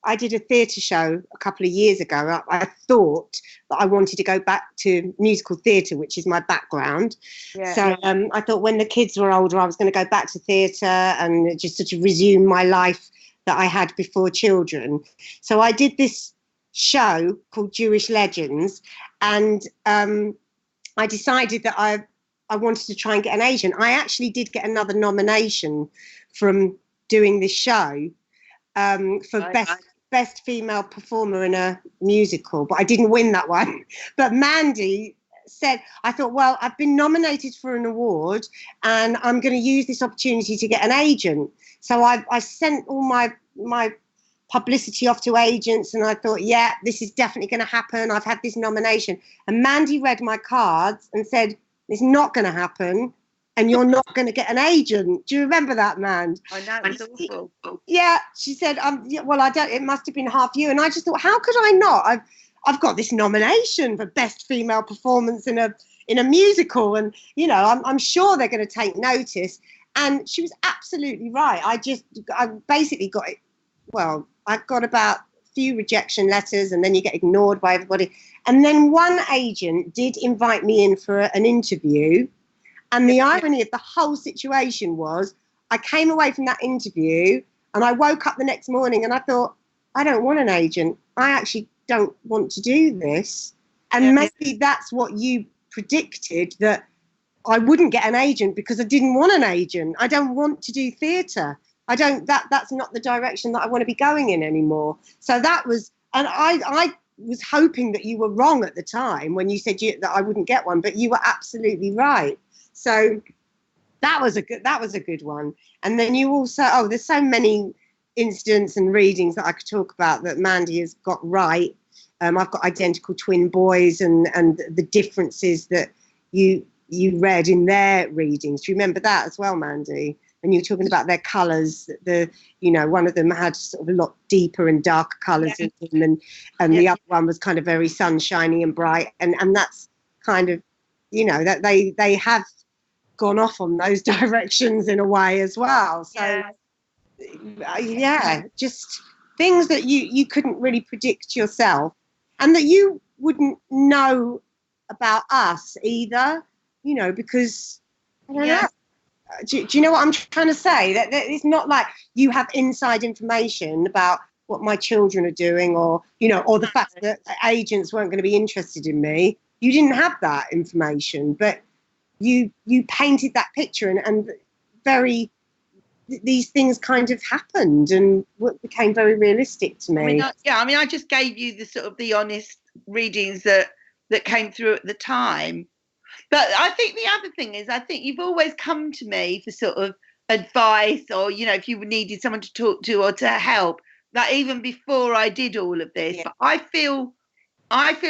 I did a theatre show a couple of years ago. I thought that I wanted to go back to musical theatre, which is my background.
Yeah.
So I thought when the kids were older, I was going to go back to theatre and just sort of resume my life that I had before children. So I did this show called Jewish Legends, and I decided that I wanted to try and get an agent. I actually did get another nomination from doing this show for best female performer in a musical, but I didn't win that one. But Mandy said, I thought, well, I've been nominated for an award and I'm going to use this opportunity to get an agent. So I sent all my publicity off to agents, and I thought, yeah, this is definitely going to happen. I've had this nomination. And Mandy read my cards and said, it's not going to happen, and you're not going to get an agent. Do you remember that, man?
I know, it's awful.
Yeah, she said, well, I don't, it must have been half you. And I just thought, how could I not? I've got this nomination for best female performance in a musical, and you know, I'm sure they're going to take notice. And she was absolutely right. I basically got it. Well, I got about a few rejection letters, and then you get ignored by everybody. And then one agent did invite me in for an interview. And the irony of the whole situation was I came away from that interview and I woke up the next morning and I thought, I don't want an agent. I actually don't want to do this. And maybe that's what you predicted, that I wouldn't get an agent because I didn't want an agent. I don't want to do theatre. That's not the direction that I want to be going in anymore. So that was, and I was hoping that you were wrong at the time when you said that I wouldn't get one, but you were absolutely right. So that was a good one. And then you also, there's so many incidents and readings that I could talk about that Mandy has got right. I've got identical twin boys, and the differences that you read in their readings. Do you remember that as well, Mandy? And you were talking about their colours, one of them had sort of a lot deeper and darker colours in him, and the other one was kind of very sunshiny and bright, and that's kind of, that they have gone off on those directions in a way as well. So just things that you couldn't really predict yourself, and that you wouldn't know about us either, because I don't know. Do you know what I'm trying to say? That it's not like you have inside information about what my children are doing, or the fact that agents weren't going to be interested in me. You didn't have that information, but you painted that picture, and these things kind of happened and became very realistic to me.
I just gave you the sort of the honest readings that came through at the time. But I think the other thing is, I think you've always come to me for sort of advice, or, if you needed someone to talk to or to help, that even before I did all of this. Yeah. But I feel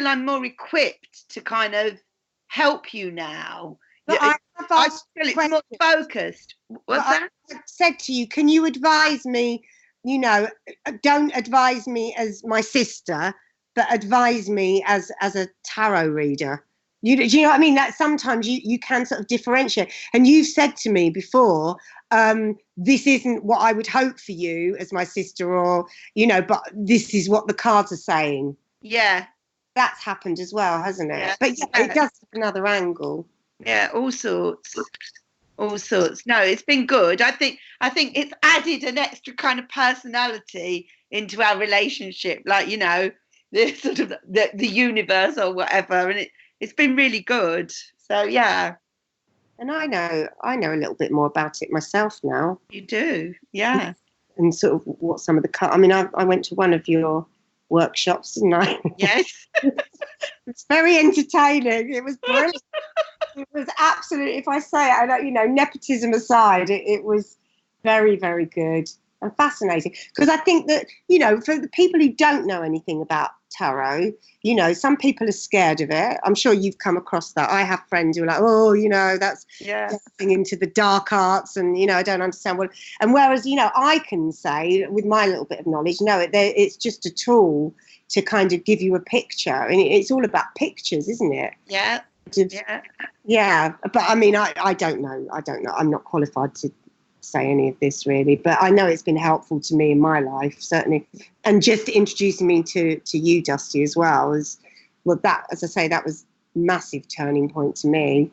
I'm more equipped to kind of help you now.
But I feel
it's more focused. What's that?
I said to you, can you advise me, don't advise me as my sister, but advise me as a tarot reader. Do you know what I mean? That sometimes you can sort of differentiate. And you've said to me before, this isn't what I would hope for you as my sister, or, but this is what the cards are saying.
Yeah. That's
happened as well, hasn't it? Yeah. But it does have another angle.
Yeah, all sorts. No, it's been good. I think it's added an extra kind of personality into our relationship, like, the sort of the universe or whatever, and it's been really good. So yeah.
And I know a little bit more about it myself now.
You do, yeah.
And sort of what some of the I went to one of your workshops, didn't I?
Yes.
It's very entertaining. It was brilliant. It was absolutely, if I say it, I don't, nepotism aside, it was very, very good and fascinating. Because I think that, for the people who don't know anything about tarot, some people are scared of it. I'm sure you've come across that. I have friends who are like, that's getting into the dark arts, and, I don't understand what. And whereas, I can say with my little bit of knowledge, no, it's just a tool to kind of give you a picture. And it's all about pictures, isn't it?
Yeah.
Yeah, but I mean, I don't know. I'm not qualified to say any of this really, but I know it's been helpful to me in my life, certainly. And just introducing me to you, Dusty, as well, that, as I say, that was a massive turning point to me.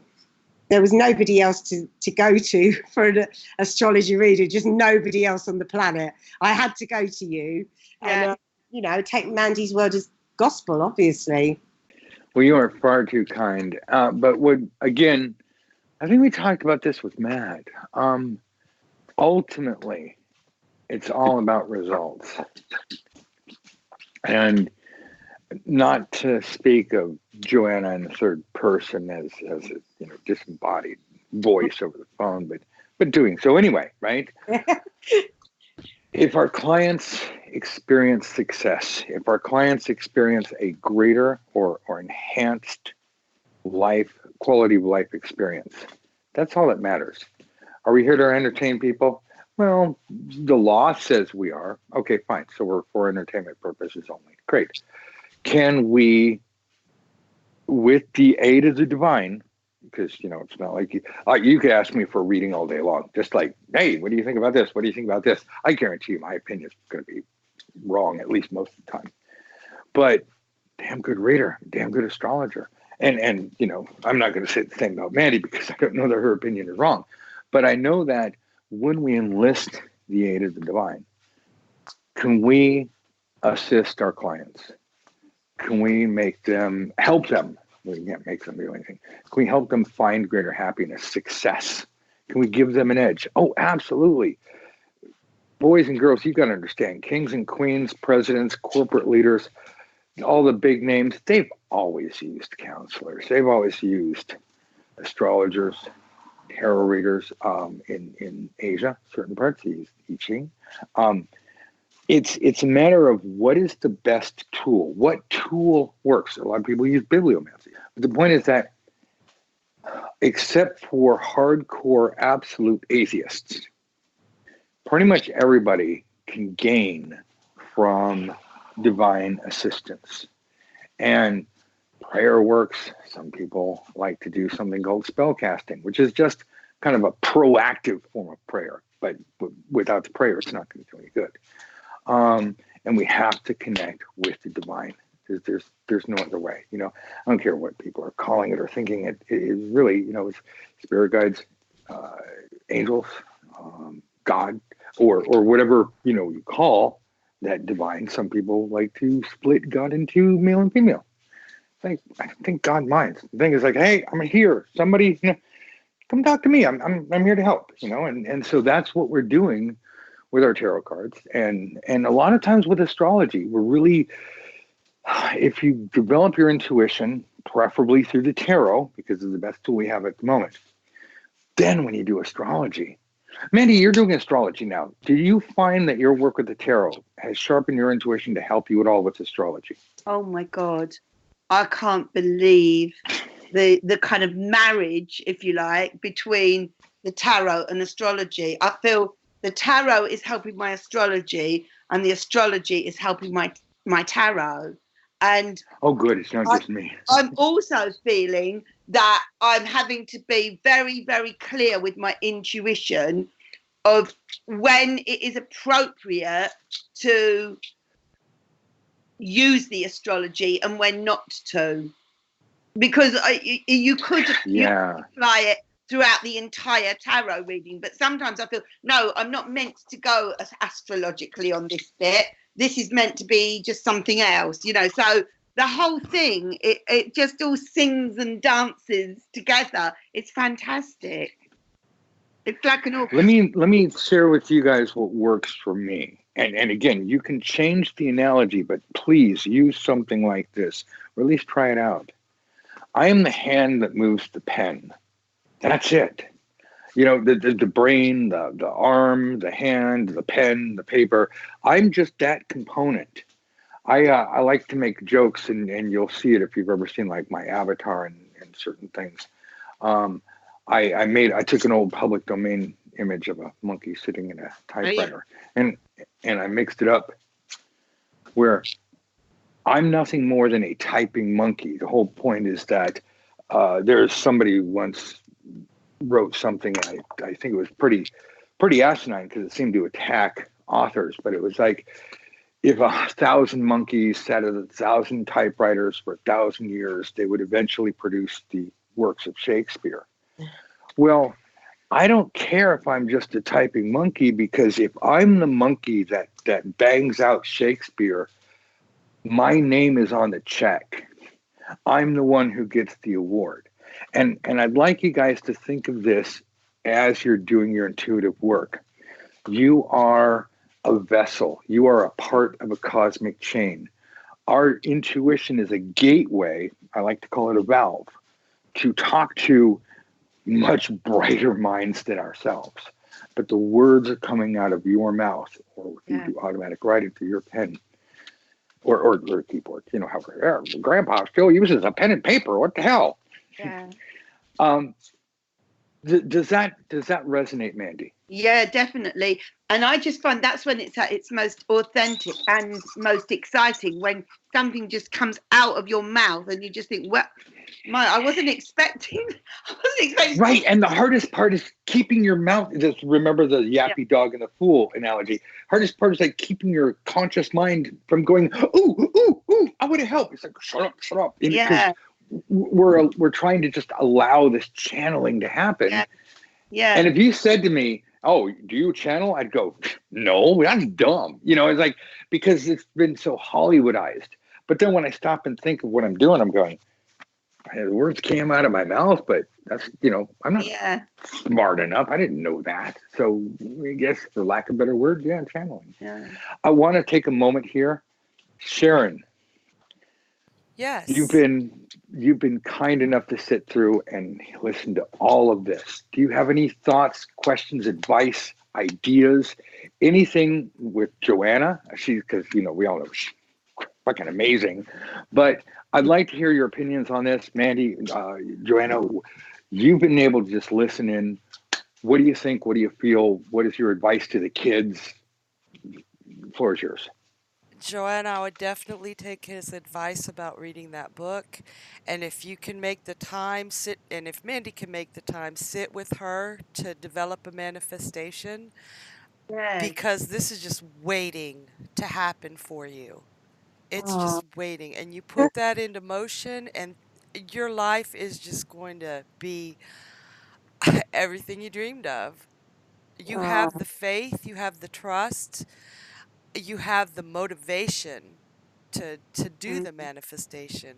There was nobody else to go to for an astrology reader, just nobody else on the planet. I had to go to you and, take Mandy's word as gospel, obviously.
Well, you are far too kind. But again, I think we talked about this with Matt. Ultimately, it's all about results. And not to speak of Joanna in the third person as a disembodied voice over the phone, but doing so anyway, right? If our clients experience success, if our clients experience a greater or enhanced quality of life experience, that's all that matters. Are we here to entertain people? Well, the law says we are. Okay, fine. So we're for entertainment purposes only. Great. Can we, with the aid of the divine, because, it's not like you could ask me for a reading all day long, just like, hey, what do you think about this? What do you think about this? I guarantee you my opinion is going to be wrong, at least most of the time. But damn good reader, damn good astrologer. And I'm not going to say the same about Mandy because I don't know that her opinion is wrong. But I know that when we enlist the aid of the divine, can we assist our clients? Can we help them? We can't make them do anything. Can we help them find greater happiness, success? Can we give them an edge? Oh, absolutely. Boys and girls, you've got to understand, kings and queens, presidents, corporate leaders, all the big names, they've always used counselors. They've always used astrologers, tarot readers. In Asia, certain parts, they use I Ching. It's a matter of what is the best tool. What tool works? A lot of people use bibliomancy. But the point is that except for hardcore absolute atheists, pretty much everybody can gain from divine assistance. And prayer works. Some people like to do something called spell casting, which is just kind of a proactive form of prayer. But without the prayer, it's not going to do any good. And we have to connect with the divine. There's no other way. I don't care what people are calling it or thinking it is really, it's spirit guides, angels, God, or whatever, you call that divine. Some people like to split God into male and female. I think God minds. The thing is like, hey, I'm here. Somebody, come talk to me. I'm here to help, and so that's what we're doing with our tarot cards. And a lot of times with astrology, we're really, if you develop your intuition, preferably through the tarot, because it's the best tool we have at the moment, then when you do astrology, Mandy, you're doing astrology now. Do you find that your work with the tarot has sharpened your intuition to help you at all with astrology?
Oh my God. I can't believe the kind of marriage, if you like, between the tarot and astrology. I feel the tarot is helping my astrology and the astrology is helping my tarot. And
oh, good. It's not just me.
I'm also feeling that I'm having to be very, very clear with my intuition of when it is appropriate to use the astrology and when not to. Because you could apply it throughout the entire tarot reading, but sometimes I feel, no, I'm not meant to go astrologically on this bit. This is meant to be just something else, so the whole thing, it just all sings and dances together. It's fantastic. It's like an orchestra.
Let me share with you guys what works for me. And again, you can change the analogy, but please use something like this, or at least try it out. I am the hand that moves the pen. That's it. The brain, the arm, the hand, the pen, the paper. I'm just that component. I like to make jokes, and you'll see it if you've ever seen like my avatar and certain things. I took an old public domain image of a monkey sitting in a typewriter, and I mixed it up where I'm nothing more than a typing monkey. The whole point is that There's somebody who once wrote something, I think it was pretty asinine because it seemed to attack authors, but it was like, if 1,000 monkeys sat at 1,000 typewriters for 1,000 years, they would eventually produce the works of Shakespeare. Well, I don't care if I'm just a typing monkey, because if I'm the monkey that bangs out Shakespeare, my name is on the check. I'm the one who gets the award. And I'd like you guys to think of this as you're doing your intuitive work. You are a vessel. You are a part of a cosmic chain. Our intuition is a gateway, I like to call it a valve, to talk to much brighter minds than ourselves. But the words are coming out of your mouth, or if you do automatic writing through your pen, or keyboard. You know how Grandpa still uses a pen and paper. What the hell?
Yeah.
Does that resonate, Mandy?
Yeah, definitely. And I just find that's when it's at its most authentic and most exciting, when something just comes out of your mouth and you just think, well, I wasn't expecting.
Right. And the hardest part is keeping your mouth. Just remember the yappy dog and the fool analogy. Hardest part is like keeping your conscious mind from going, ooh, ooh, ooh, I want to help. It's like, shut up.
Yeah.
We're trying to just allow this channeling to happen.
Yeah.
And if you said to me, oh, do you channel? I'd go, no, that's dumb. You know, it's like, because it's been so Hollywoodized. But then when I stop and think of what I'm doing, I'm going, the words came out of my mouth, but that's, I'm not smart enough. I didn't know that. So I guess, for lack of a better word, channeling.
Yeah.
I want to take a moment here. Sharon.
Yes.
You've been kind enough to sit through and listen to all of this. Do you have any thoughts, questions, advice, ideas, anything with Joanna? Because we all know she's fucking amazing. But I'd like to hear your opinions on this, Mandy, Joanna. You've been able to just listen in. What do you think? What do you feel? What is your advice to the kids? The floor is yours.
Joanna, I would definitely take his advice about reading that book. And if you can make the time, and if Mandy can make the time, sit with her to develop a manifestation. Because this is just waiting to happen for you. It's just waiting. And you put that into motion, and your life is just going to be everything you dreamed of. You have the faith, you have the trust, you have the motivation to do the manifestation.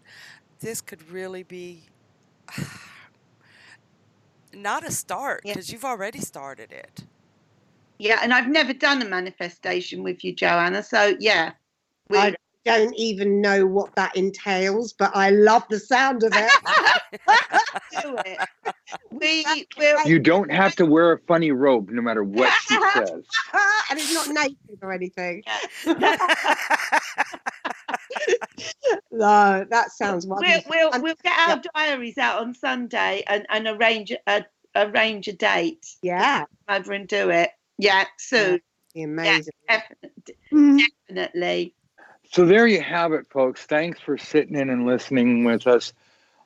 This could really be not a start, because you've already started it.
Yeah, and I've never done a manifestation with you, Joanna. So
I don't even know what that entails, but I love the sound of it.
Do it.
You don't have to wear a funny robe, no matter what she says.
And it's not naked or anything. No, that sounds wonderful.
We'll get our diaries out on Sunday and arrange a date.
Yeah.
Come over and do it. Yeah, soon.
Amazing.
Yeah, definitely.
So there you have it, folks. Thanks for sitting in and listening with us.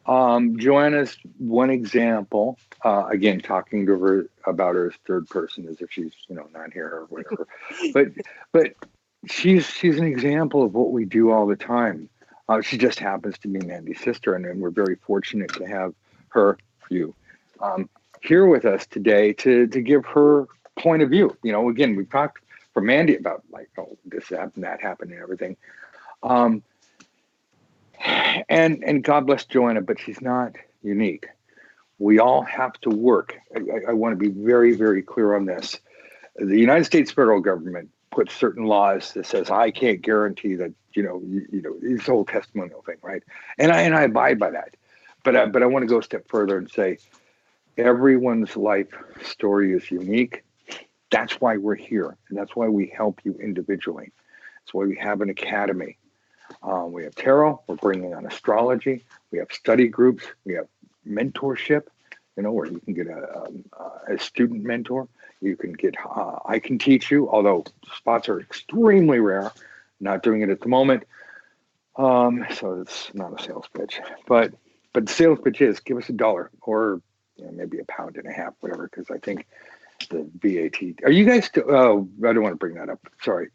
Joanna's one example, again, talking to her about her as third person as if she's, not here or whatever. but she's an example of what we do all the time. She just happens to be Mandy's sister, and we're very fortunate to have her, here with us today to give her point of view. Again, we've talked for Mandy about this happened, that happened, and everything. And God bless Joanna, but she's not unique. We all have to work. I want to be very, very clear on this. The United States federal government puts certain laws that says I can't guarantee that it's the whole testimonial thing, right? And I abide by that. But I want to go a step further and say everyone's life story is unique. That's why we're here, and that's why we help you individually. That's why we have an academy. We have tarot. We're bringing on astrology. We have study groups. We have mentorship, where you can get a student mentor. You can get, I can teach you, although spots are extremely rare. Not doing it at the moment. So it's not a sales pitch. But But the sales pitch is give us $1 or maybe £1.50, whatever, because I think the VAT. Are you guys still? Oh, I don't want to bring that up. Sorry,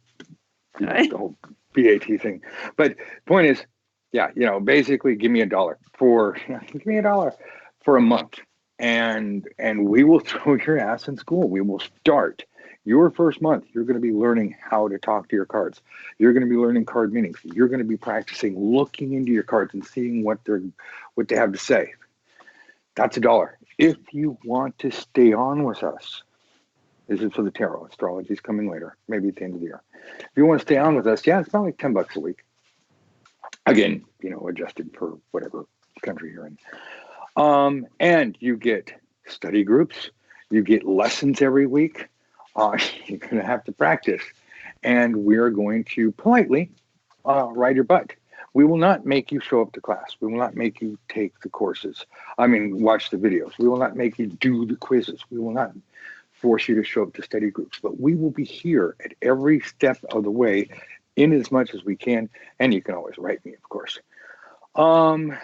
the whole VAT thing. But point is, basically, give me $1 for give me $1 for a month, and we will throw your ass in school. We will start your first month. You're going to be learning how to talk to your cards. You're going to be learning card meanings. You're going to be practicing looking into your cards and seeing what they have to say. That's $1. If you want to stay on with us, this is for the tarot. Astrology is coming later, maybe at the end of the year. If you want to stay on with us, it's about like $10 a week. Again, adjusted for whatever country you're in. And you get study groups. You get lessons every week. You're going to have to practice. And we're going to politely ride your butt. We will not make you show up to class. We will not make you take the courses. Watch the videos. We will not make you do the quizzes. We will not force you to show up to study groups. But we will be here at every step of the way in as much as we can. And you can always write me, of course. The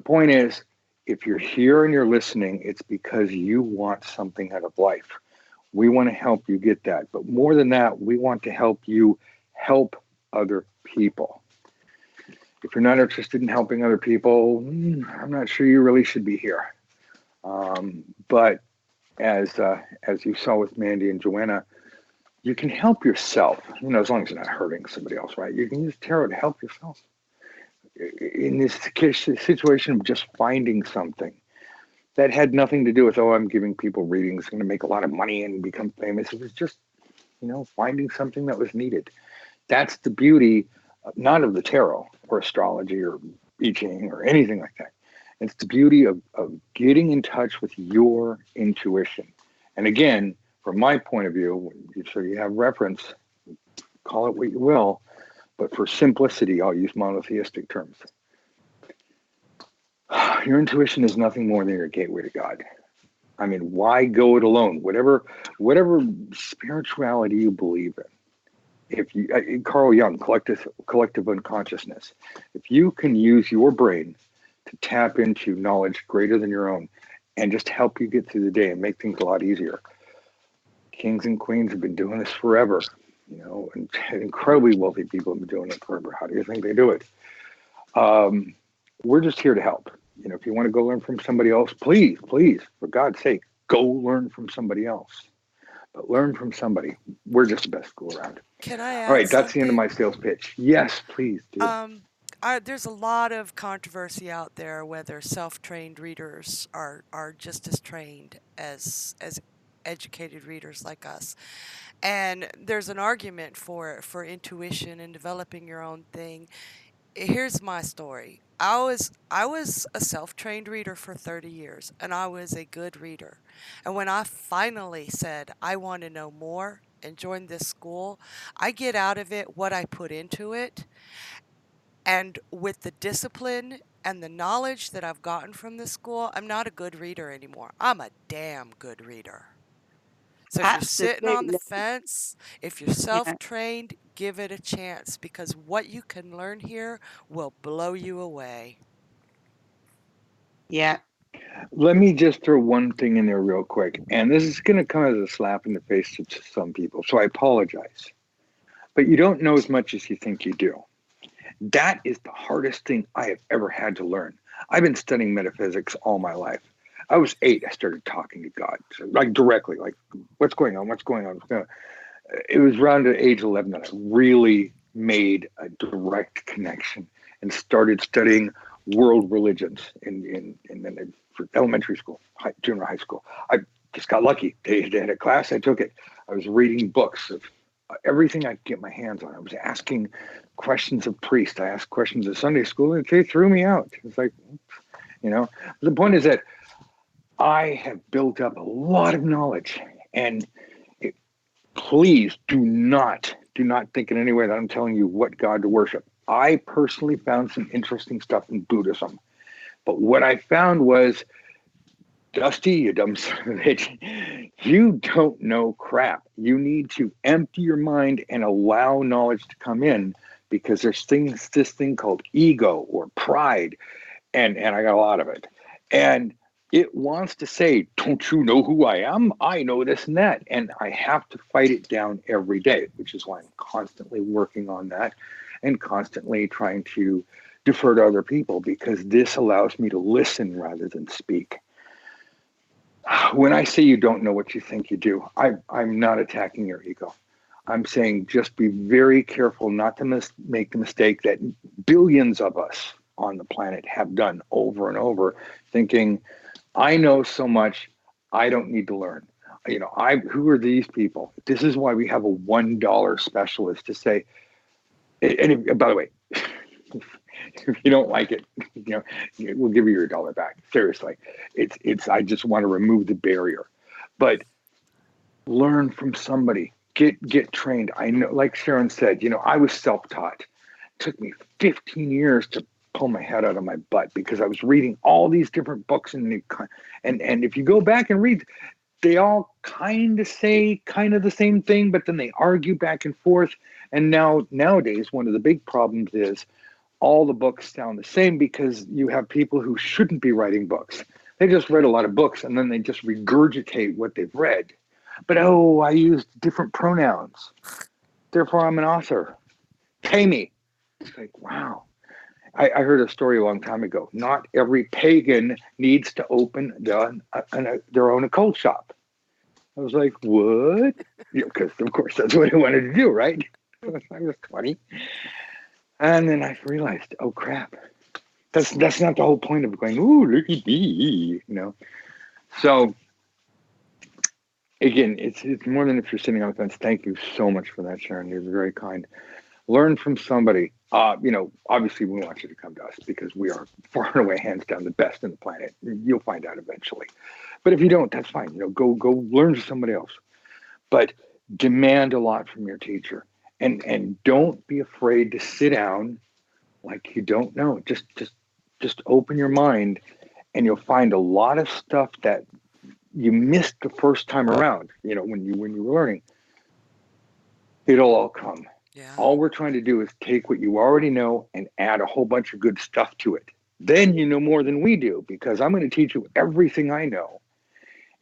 point is, if you're here and you're listening, it's because you want something out of life. We want to help you get that. But more than that, we want to help you help other people. If you're not interested in helping other people, I'm not sure you really should be here. But as you saw with Mandy and Joanna, you can help yourself, as long as you're not hurting somebody else, right? You can use tarot to help yourself. In this situation of just finding something that had nothing to do with, I'm giving people readings, going to make a lot of money and become famous. It was just, finding something that was needed. That's the beauty, not of the tarot or astrology or I Ching or anything like that. It's the beauty of getting in touch with your intuition. And again, from my point of view, so you have reference, call it what you will, but for simplicity, I'll use monotheistic terms. Your intuition is nothing more than your gateway to God. Why go it alone? Whatever spirituality you believe in. If you, Carl Jung, collective unconsciousness. If you can use your brain to tap into knowledge greater than your own, and just help you get through the day and make things a lot easier. Kings and queens have been doing this forever, and incredibly wealthy people have been doing it forever. How do you think they do it? We're just here to help. If you want to go learn from somebody else, please, for God's sake, go learn from somebody else. But learn from somebody. We're just the best school around.
Can I add
All right, that's
something?
the end of my sales pitch. Yes, please do.
There's a lot of controversy out there whether self-trained readers are just as trained as educated readers like us. And there's an argument for intuition and developing your own thing. Here's my story. I was a self-trained reader for 30 years, and I was a good reader. And when I finally said I want to know more and joined this school, I get out of it what I put into it. And with the discipline and the knowledge that I've gotten from this school, I'm not a good reader anymore. I'm a damn good reader. So if you're sitting on the
Absolutely.
fence, if you're
Yeah.
self-trained, give it a chance, because what you can learn here will blow you away.
Yeah.
Let me just throw one thing in there real quick. And this is going to come as a slap in the face to some people. So I apologize. But you don't know as much as you think you do. That is the hardest thing I have ever had to learn. I've been studying metaphysics all my life. I was 8. I started talking to God, like directly, like, what's going on? What's going on? It was around age 11 that I really made a direct connection and started studying world religions in elementary school, junior high school. I just got lucky. They had a class. I took it. I was reading books of everything I could get my hands on. I was asking questions of priests. I asked questions of Sunday school, and they threw me out. It's like, the point is that I have built up a lot of knowledge, and please do not think in any way that I'm telling you what God to worship. I personally found some interesting stuff in Buddhism, but what I found was, Dusty, you dumb son of a bitch, you don't know crap. You need to empty your mind and allow knowledge to come in, because there's this thing called ego or pride, and I got a lot of it. And it wants to say, don't you know who I am? I know this and that. And I have to fight it down every day, which is why I'm constantly working on that and constantly trying to defer to other people, because this allows me to listen rather than speak. When I say you don't know what you think you do, I'm not attacking your ego. I'm saying just be very careful not to make the mistake that billions of us on the planet have done over and over, thinking, I know so much, I don't need to learn. Who are these people? This is why we have a $1 specialist to say, and by the way, if you don't like it, we'll give you your dollar back. Seriously, I just want to remove the barrier, but learn from somebody, get trained. I know, like Sharon said, I was self-taught. It took me 15 years to pull my head out of my butt because I was reading all these different books, and if you go back and read, they all kind of say kind of the same thing, but then they argue back and forth. And nowadays, one of the big problems is all the books sound the same because you have people who shouldn't be writing books. They just read a lot of books and then they just regurgitate what they've read. But I used different pronouns, therefore I'm an author. Pay me. It's like, wow. I heard a story a long time ago. Not every pagan needs to open their own occult shop. I was like, what? Because of course that's what I wanted to do, right? I was 20. And then I realized, oh crap, that's not the whole point of going, ooh, look at me, So again, it's more than if you're sitting on the fence. Thank you so much for that, Sharon. You're very kind. Learn from somebody. Obviously we want you to come to us because we are far and away, hands down, the best in the planet. You'll find out eventually. But if you don't, that's fine. Go learn from somebody else. But demand a lot from your teacher. And don't be afraid to sit down like you don't know. Just open your mind, and you'll find a lot of stuff that you missed the first time around. When you were learning, it'll all come.
Yeah.
All we're trying to do is take what you already know and add a whole bunch of good stuff to it. Then you know more than we do, because I'm going to teach you everything I know,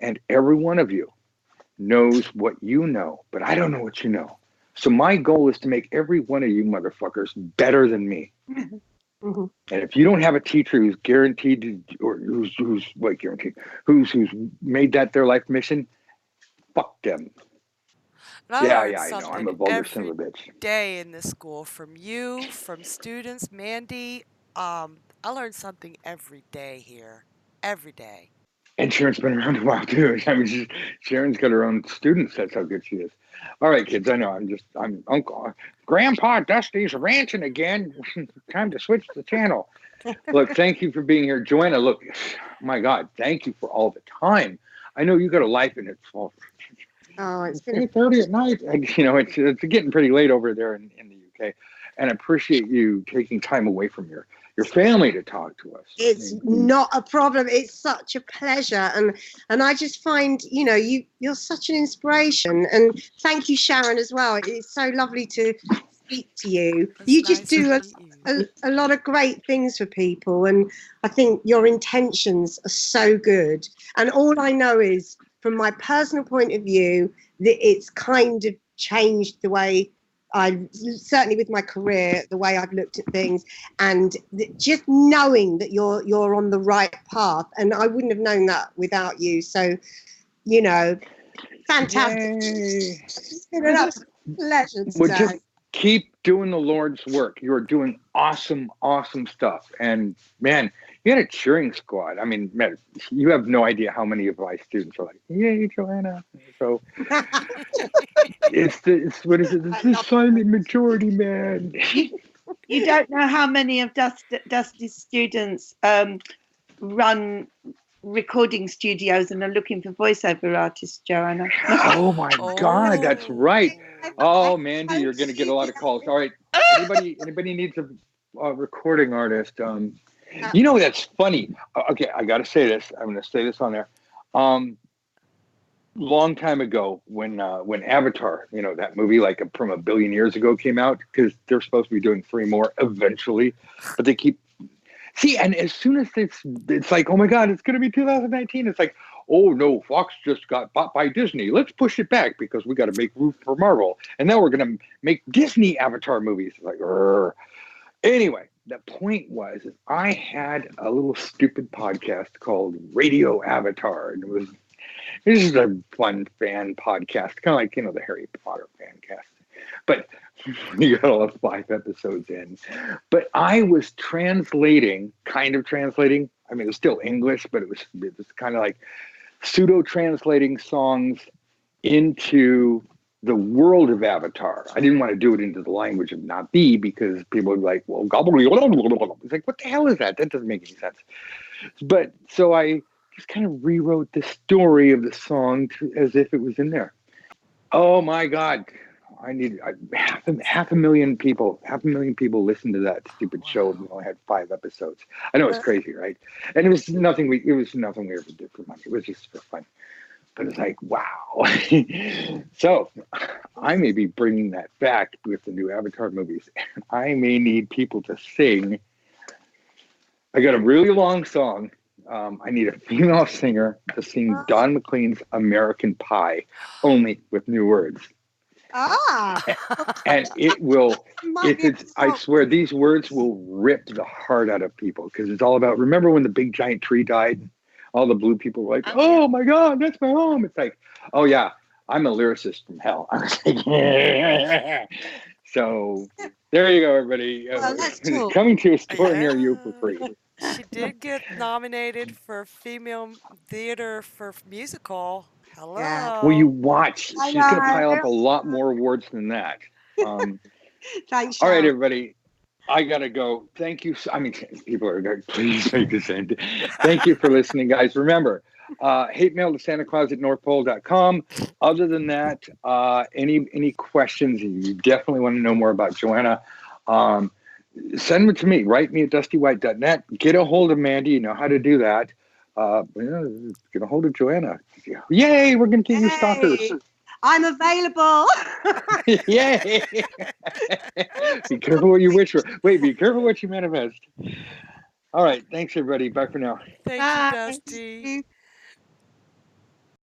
and every one of you knows what you know, but I don't know what you know. So my goal is to make every one of you motherfuckers better than me.
Mm-hmm.
And if you don't have a teacher who's guaranteed to, or who's made that their life mission, fuck them.
And I learned
I know. I'm a
something
vulgar son
every
of a bitch.
day in this school from you, from students, Mandy. I learned something every day here. Every day.
And Sharon's been around a while too. I mean, Sharon's got her own students. That's how good she is. All right, kids. I know. I'm Uncle Grandpa Dusty's ranching again. Time to switch the channel. Look, thank you for being here, Joanna. Look, my God, thank you for all the time. I know you got a life, and it's
It's been
8:30 at night. And, it's getting pretty late over there in the UK. And I appreciate you taking time away from your family to talk to us.
It's not a problem. It's such a pleasure, and I just find you're such an inspiration. And thank you, Sharon, as well. It's so lovely to speak to you.
It's
You just
nice
do
to meet you.
a lot of great things for people, and I think your intentions are so good. And all I know is, from my personal point of view, that it's kind of changed the way certainly with my career, the way I've looked at things, and just knowing that you're on the right path. And I wouldn't have known that without you. So, fantastic.
Yay.
It's been an absolute pleasure today.
Well, just keep doing the Lord's work. You're doing awesome, awesome stuff. And man, you had a cheering squad. I mean, man, you have no idea how many of my students are like, "Yay, Joanna!" So it's what is it? It's the silent majority, man.
You don't know how many of Dusty's students run recording studios and are looking for voiceover artists, Joanna.
Oh my God, that's right. Oh, Mandy, you're going to get a lot of calls. All right, anybody needs a recording artist? That's funny. Okay, I got to say this. I'm going to say this on there. Long time ago, when Avatar, that movie from a billion years ago came out, because they're supposed to be doing 3 more eventually, but they keep. See, and as soon as it's like, oh my God, it's going to be 2019. It's like, oh no, Fox just got bought by Disney. Let's push it back because we got to make room for Marvel. And now we're going to make Disney Avatar movies. It's like, Rrr. Anyway, the point was is I had a little stupid podcast called Radio Avatar. And this is a fun fan podcast, kind of like, the Harry Potter fan cast. But you got all 5 episodes in. But I was kind of translating. I mean, it was still English, but it was kind of like pseudo translating songs into the world of Avatar. I didn't want to do it into the language of Nabi because people would be like, well, gobble. It's like, what the hell is that? That doesn't make any sense. But so I just kind of rewrote the story of the song as if it was in there. Oh my God. I need half a million people listened to that stupid show. We only had 5 episodes. I know it's crazy, right? And it was nothing we ever did for money. It was just for fun. But it's like, wow. So I may be bringing that back with the new Avatar movies. I may need people to sing. I got a really long song. I need a female singer to sing Don McLean's American Pie, only with new words. And it will, I swear, these words will rip the heart out of people because it's all about, remember when the big giant tree died? All the blue people were like, oh my God, that's my home. It's like, oh yeah, I'm a lyricist from hell. I was like, yeah. So there you go, everybody. Coming to a store near you for free.
She did get nominated for Female Theater for Musical. Hello.
Well, you watch. She's going to pile up a lot more awards than that.
Thanks.
All right, everybody. I got to go. Thank you. I mean, people are going, please make the same. Thank you for listening, guys. Remember, hate mail to SantaClaus@NorthPole.com. Other than that, any questions, you definitely want to know more about Joanna, send them to me. Write me at dustywhite.net. Get a hold of Mandy. You know how to do that. Get a hold of Joanna. Yay, we're going to give you stalkers.
I'm available.
Yay. Be careful what you wish for. Wait, be careful what you manifest. All right. Thanks, everybody. Bye for now.
Thank you, Dusty.